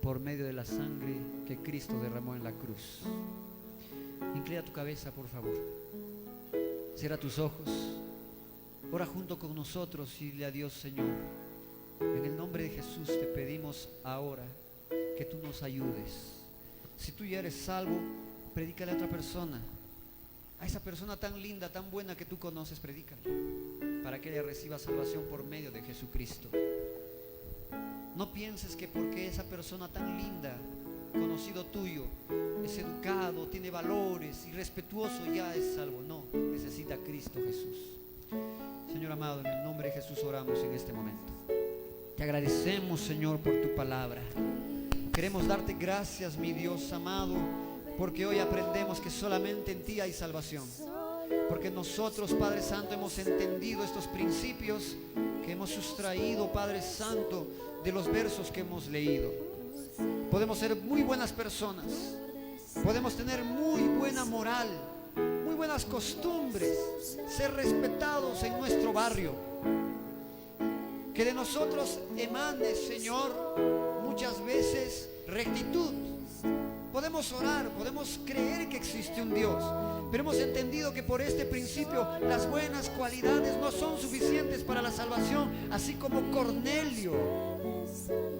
por medio de la sangre que Cristo derramó en la cruz. Inclina tu cabeza, por favor. Cierra tus ojos. Ora junto con nosotros y dile a Dios: Señor, en el nombre de Jesús te pedimos ahora que tú nos ayudes. Si tú ya eres salvo, predícale a otra persona. A esa persona tan linda, tan buena que tú conoces, predícale, para que ella reciba salvación por medio de Jesucristo. No pienses que porque esa persona tan linda, conocido tuyo, es educado, tiene valores y respetuoso, ya es salvo. No, necesita a Cristo Jesús. Señor amado, en el nombre de Jesús oramos en este momento. Te agradecemos, Señor, por tu palabra. Queremos darte gracias, mi Dios amado, porque hoy aprendemos que solamente en ti hay salvación. Porque nosotros, Padre Santo, hemos entendido estos principios que hemos sustraído, Padre Santo, de los versos que hemos leído. Podemos ser muy buenas personas, podemos tener muy buena moral, muy buenas costumbres, ser respetados en nuestro barrio. Que de nosotros emane, Señor, muchas veces rectitud. Podemos orar, podemos creer que existe un Dios, pero hemos entendido que por este principio las buenas cualidades no son suficientes para la salvación. Así como Cornelio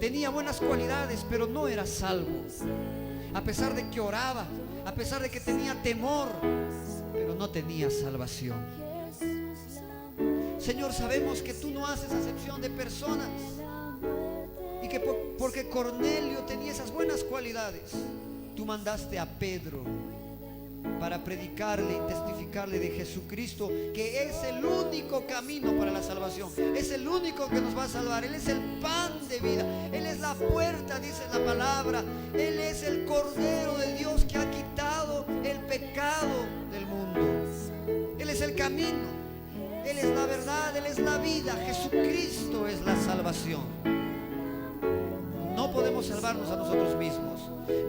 tenía buenas cualidades, pero no era salvo, a pesar de que oraba, a pesar de que tenía temor, pero no tenía salvación. Señor, sabemos que tú no haces acepción de personas y que porque Cornelio tenía esas buenas cualidades, tú mandaste a Pedro para predicarle y testificarle de Jesucristo, que es el único camino para la salvación, es el único que nos va a salvar. Él es el pan de vida, Él es la puerta, dice la palabra. Él es el Cordero de Dios que ha quitado el pecado del mundo. Él es el camino, Él es la verdad, Él es la vida. Jesucristo es la salvación. No podemos salvarnos a nosotros mismos.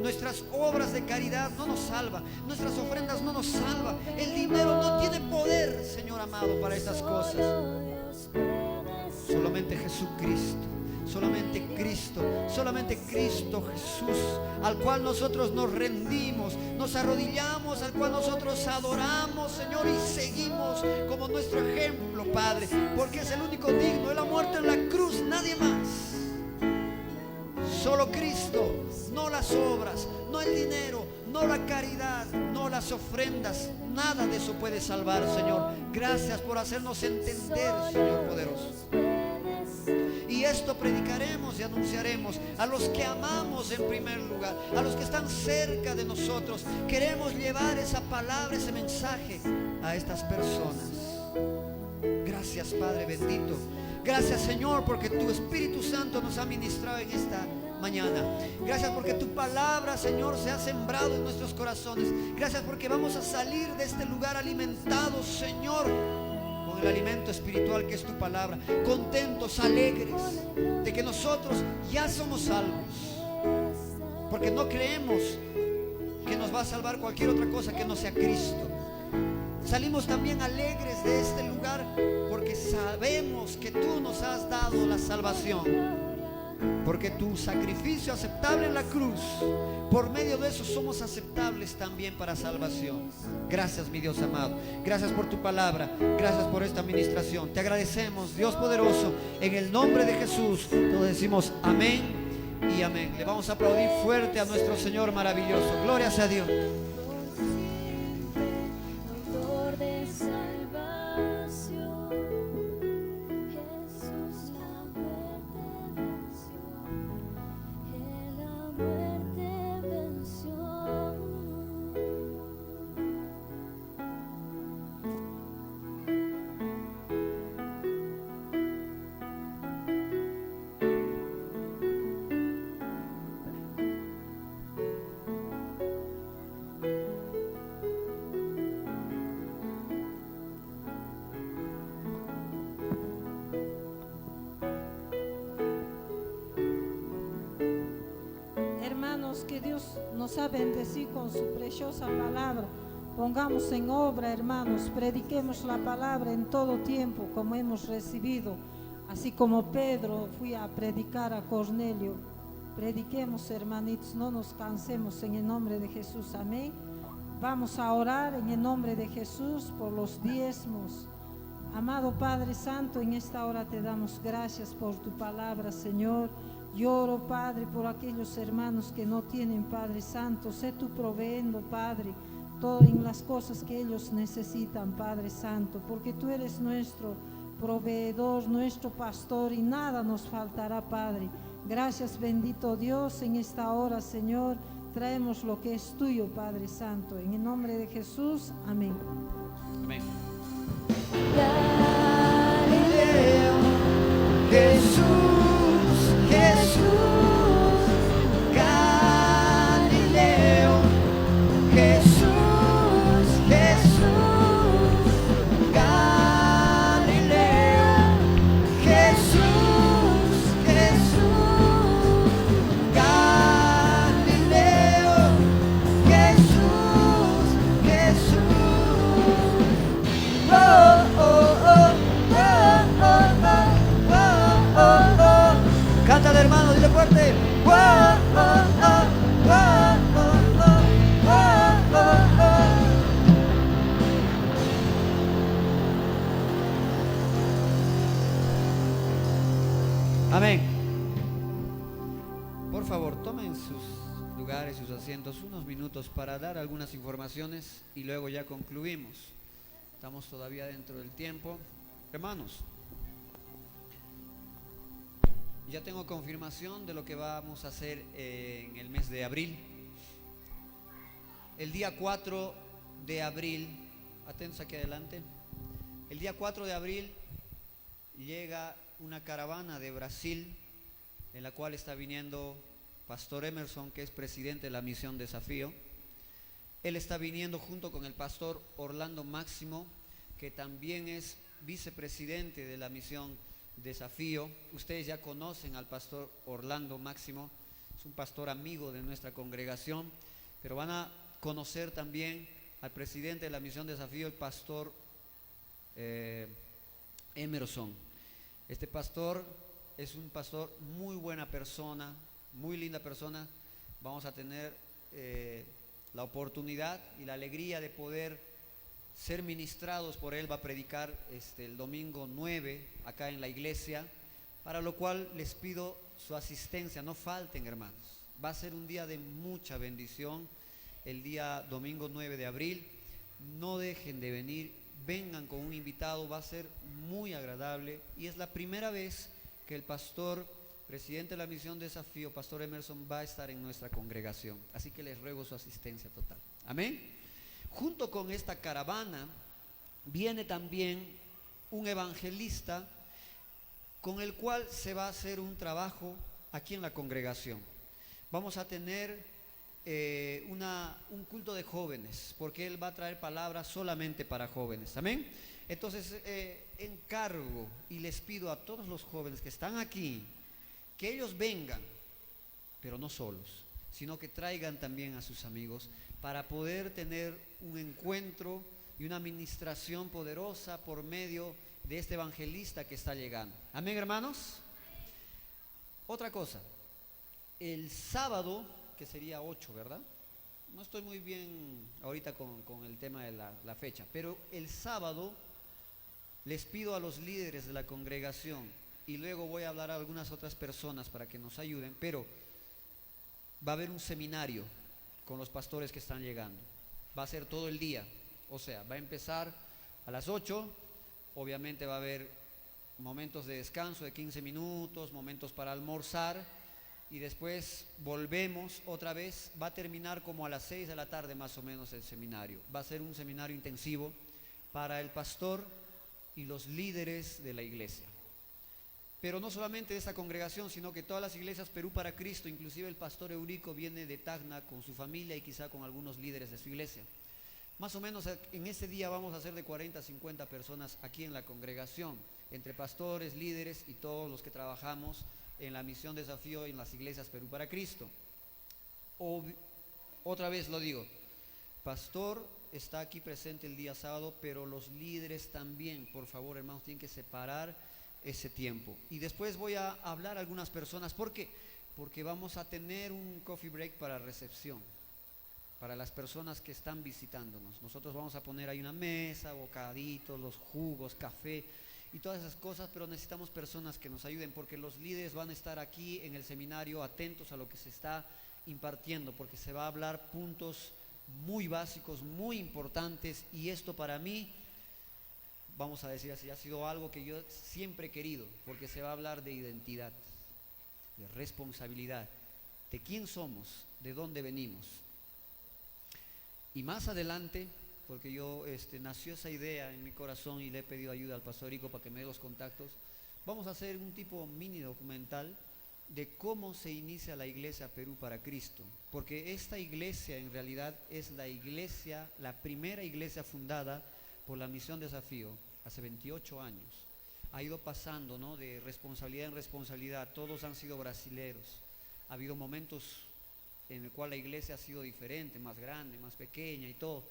Nuestras obras de caridad no nos salvan. Nuestras ofrendas no nos salvan. El dinero no tiene poder, Señor amado, para estas cosas. Solamente Jesucristo, solamente Cristo, solamente este Cristo Jesús, al cual nosotros nos rendimos, nos arrodillamos, al cual nosotros adoramos, Señor, y seguimos como nuestro ejemplo, Padre, porque es el único digno. Él ha muerto en la cruz, nadie más. Solo Cristo, no las obras, no el dinero, no la caridad, no las ofrendas. Nada de eso puede salvar, Señor. Gracias por hacernos entender, Señor poderoso. Y esto predicaremos y anunciaremos a los que amamos en primer lugar, a los que están cerca de nosotros. Queremos llevar esa palabra, ese mensaje a estas personas. Gracias, Padre bendito. Gracias, Señor, porque tu Espíritu Santo nos ha ministrado en esta mañana. Gracias porque tu palabra, Señor, se ha sembrado en nuestros corazones. Gracias porque vamos a salir de este lugar alimentados, Señor, con el alimento espiritual que es tu palabra, contentos, alegres de que nosotros ya somos salvos, porque no creemos que nos va a salvar cualquier otra cosa que no sea Cristo. Salimos también alegres de este lugar porque sabemos que tú nos has dado la salvación, porque tu sacrificio aceptable en la cruz, por medio de eso somos aceptables también para salvación. Gracias, mi Dios amado. Gracias por tu palabra. Gracias por esta administración. Te agradecemos, Dios poderoso, en el nombre de Jesús. Todos decimos amén y amén. Le vamos a aplaudir fuerte a nuestro Señor maravilloso. Gloria sea a Dios. Hermanos, que Dios nos ha bendecido con su preciosa palabra. Pongamos en obra, hermanos, prediquemos la palabra en todo tiempo como hemos recibido. Así como Pedro fui a predicar a Cornelio. Prediquemos, hermanitos, no nos cansemos en el nombre de Jesús. Amén. Vamos a orar en el nombre de Jesús por los diezmos. Amado Padre Santo, en esta hora te damos gracias por tu palabra, Señor. Lloro, Padre, por aquellos hermanos que no tienen, Padre Santo. Sé tú proveyendo, Padre, todo en las cosas que ellos necesitan, Padre Santo, porque tú eres nuestro proveedor, nuestro pastor, y nada nos faltará, Padre. Gracias, bendito Dios, en esta hora, Señor, traemos lo que es tuyo, Padre Santo. En el nombre de Jesús, amén. Amén. Galileo, Jesús, Jesús, Galileo, Jesús, Jesús, Galileo, Jesús, Jesús, Galileo, Jesús, Jesús. Oh, oh, oh, oh, oh, oh, oh, oh, oh. Cántale, hermano, dile fuerte. Oh, oh, oh, oh, oh, oh, oh, oh, oh. Amén. Por favor, tomen sus lugares, sus asientos, unos minutos para dar algunas informaciones y luego ya concluimos. Estamos todavía dentro del tiempo. Hermanos, ya tengo confirmación de lo que vamos a hacer en el mes de abril. El día 4 de abril, atentos aquí adelante. El día 4 de abril llega una caravana de Brasil, en la cual está viniendo Pastor Emerson, que es presidente de la Misión Desafío. Él está viniendo junto con el pastor Orlando Máximo, que también es vicepresidente de la Misión Desafío. Ustedes ya conocen al pastor Orlando Máximo, es un pastor amigo de nuestra congregación, pero van a conocer también al presidente de la Misión Desafío, el pastor Emerson. Este pastor es un pastor muy buena persona, muy linda persona. Vamos a tener la oportunidad y la alegría de poder ser ministrados por él. Va a predicar el domingo 9 acá en la iglesia, para lo cual les pido su asistencia. No falten, hermanos. Va a ser un día de mucha bendición, el día domingo 9 de abril. No dejen de venir, vengan con un invitado, va a ser muy agradable. Y es la primera vez que el pastor, presidente de la Misión Desafío, Pastor Emerson, va a estar en nuestra congregación. Así que les ruego su asistencia total. Amén. Junto con esta caravana viene también un evangelista con el cual se va a hacer un trabajo aquí en la congregación. Vamos a tener un culto de jóvenes, porque él va a traer palabras solamente para jóvenes. Amén. Entonces encargo y les pido a todos los jóvenes que están aquí que ellos vengan, pero no solos, sino que traigan también a sus amigos, para poder tener un encuentro y una administración poderosa por medio de este evangelista que está llegando. Amén, hermanos. Otra cosa, el sábado, que sería 8, ¿verdad? No estoy muy bien ahorita con el tema de la fecha, pero el sábado les pido a los líderes de la congregación, y luego voy a hablar a algunas otras personas para que nos ayuden, pero va a haber un seminario con los pastores que están llegando. Va a ser todo el día, o sea, va a empezar a las 8, obviamente va a haber momentos de descanso de 15 minutos, momentos para almorzar, y después volvemos otra vez. Va a terminar como a las 6 de la tarde más o menos el seminario. Va a ser un seminario intensivo para el pastor y los líderes de la iglesia. Pero no solamente de esta congregación, sino que todas las iglesias Perú para Cristo, inclusive el pastor Eurico viene de Tacna con su familia y quizá con algunos líderes de su iglesia. Más o menos en ese día vamos a ser de 40 a 50 personas aquí en la congregación, entre pastores, líderes y todos los que trabajamos en la Misión Desafío y en las iglesias Perú para Cristo. Otra vez lo digo, pastor está aquí presente el día sábado, pero los líderes también, por favor, hermanos, tienen que separar ese tiempo. Y después voy a hablar a algunas personas. ¿Por qué? Porque vamos a tener un coffee break para recepción, para las personas que están visitándonos. Nosotros vamos a poner ahí una mesa, bocaditos, los jugos, café y todas esas cosas, pero necesitamos personas que nos ayuden, porque los líderes van a estar aquí en el seminario atentos a lo que se está impartiendo, porque se va a hablar puntos muy básicos, muy importantes, y esto para mí, vamos a decir así, ha sido algo que yo siempre he querido, porque se va a hablar de identidad, de responsabilidad, de quién somos, de dónde venimos. Y más adelante, porque yo nació esa idea en mi corazón y le he pedido ayuda al pastor Rico para que me dé los contactos, vamos a hacer un tipo mini documental de cómo se inicia la iglesia Perú para Cristo, porque esta iglesia en realidad es la primera iglesia fundada por la Misión Desafío hace 28 años. Ha ido pasando, ¿no?, de responsabilidad en responsabilidad. Todos han sido brasileros. Ha habido momentos en el cual la iglesia ha sido diferente, más grande, más pequeña y todo,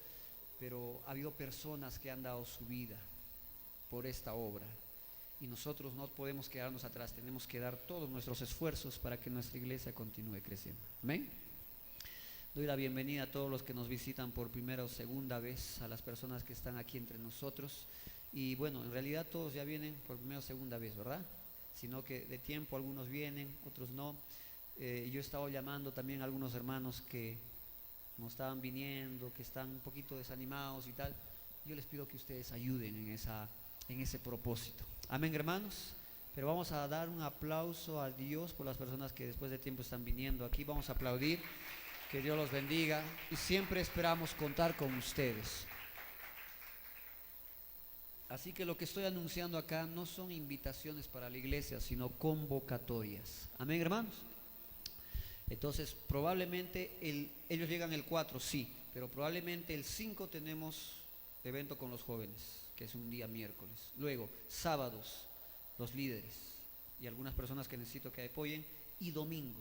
pero ha habido personas que han dado su vida por esta obra, y nosotros no podemos quedarnos atrás. Tenemos que dar todos nuestros esfuerzos para que nuestra iglesia continúe creciendo. Amén. Doy la bienvenida a todos los que nos visitan por primera o segunda vez, a las personas que están aquí entre nosotros. Y bueno, en realidad todos ya vienen por primera o segunda vez, ¿verdad? Sino que de tiempo algunos vienen, otros no. Yo he estado llamando también a algunos hermanos que no estaban viniendo, que están un poquito desanimados y tal. Yo les pido que ustedes ayuden en ese propósito. Amén, hermanos. Pero vamos a dar un aplauso a Dios por las personas que después de tiempo están viniendo aquí. Vamos a aplaudir. Que Dios los bendiga, y siempre esperamos contar con ustedes. Así que lo que estoy anunciando acá no son invitaciones para la iglesia, sino convocatorias. Amén, hermanos. Entonces probablemente ellos llegan el 4, sí, pero probablemente el 5 tenemos evento con los jóvenes, que es un día miércoles. Luego sábados los líderes y algunas personas que necesito que apoyen, y domingo.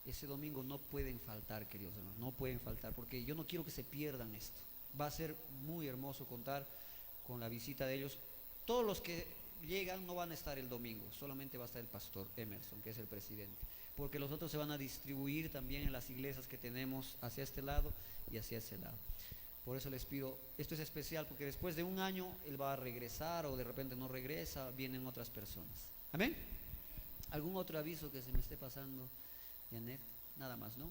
Ese domingo no pueden faltar, queridos hermanos, no pueden faltar, porque yo no quiero que se pierdan esto. Va a ser muy hermoso contar con la visita de ellos. Todos los que llegan no van a estar el domingo, solamente va a estar el pastor Emerson, que es el presidente, porque los otros se van a distribuir también en las iglesias que tenemos hacia este lado y hacia ese lado. Por eso les pido, esto es especial porque después de un año él va a regresar o de repente no regresa, vienen otras personas. Amén. ¿Algún otro aviso que se me esté pasando, Janet? Nada más, ¿no?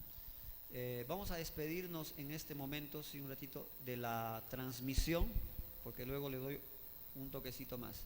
Vamos a despedirnos en este momento, sí, un ratito, de la transmisión, porque luego le doy un toquecito más.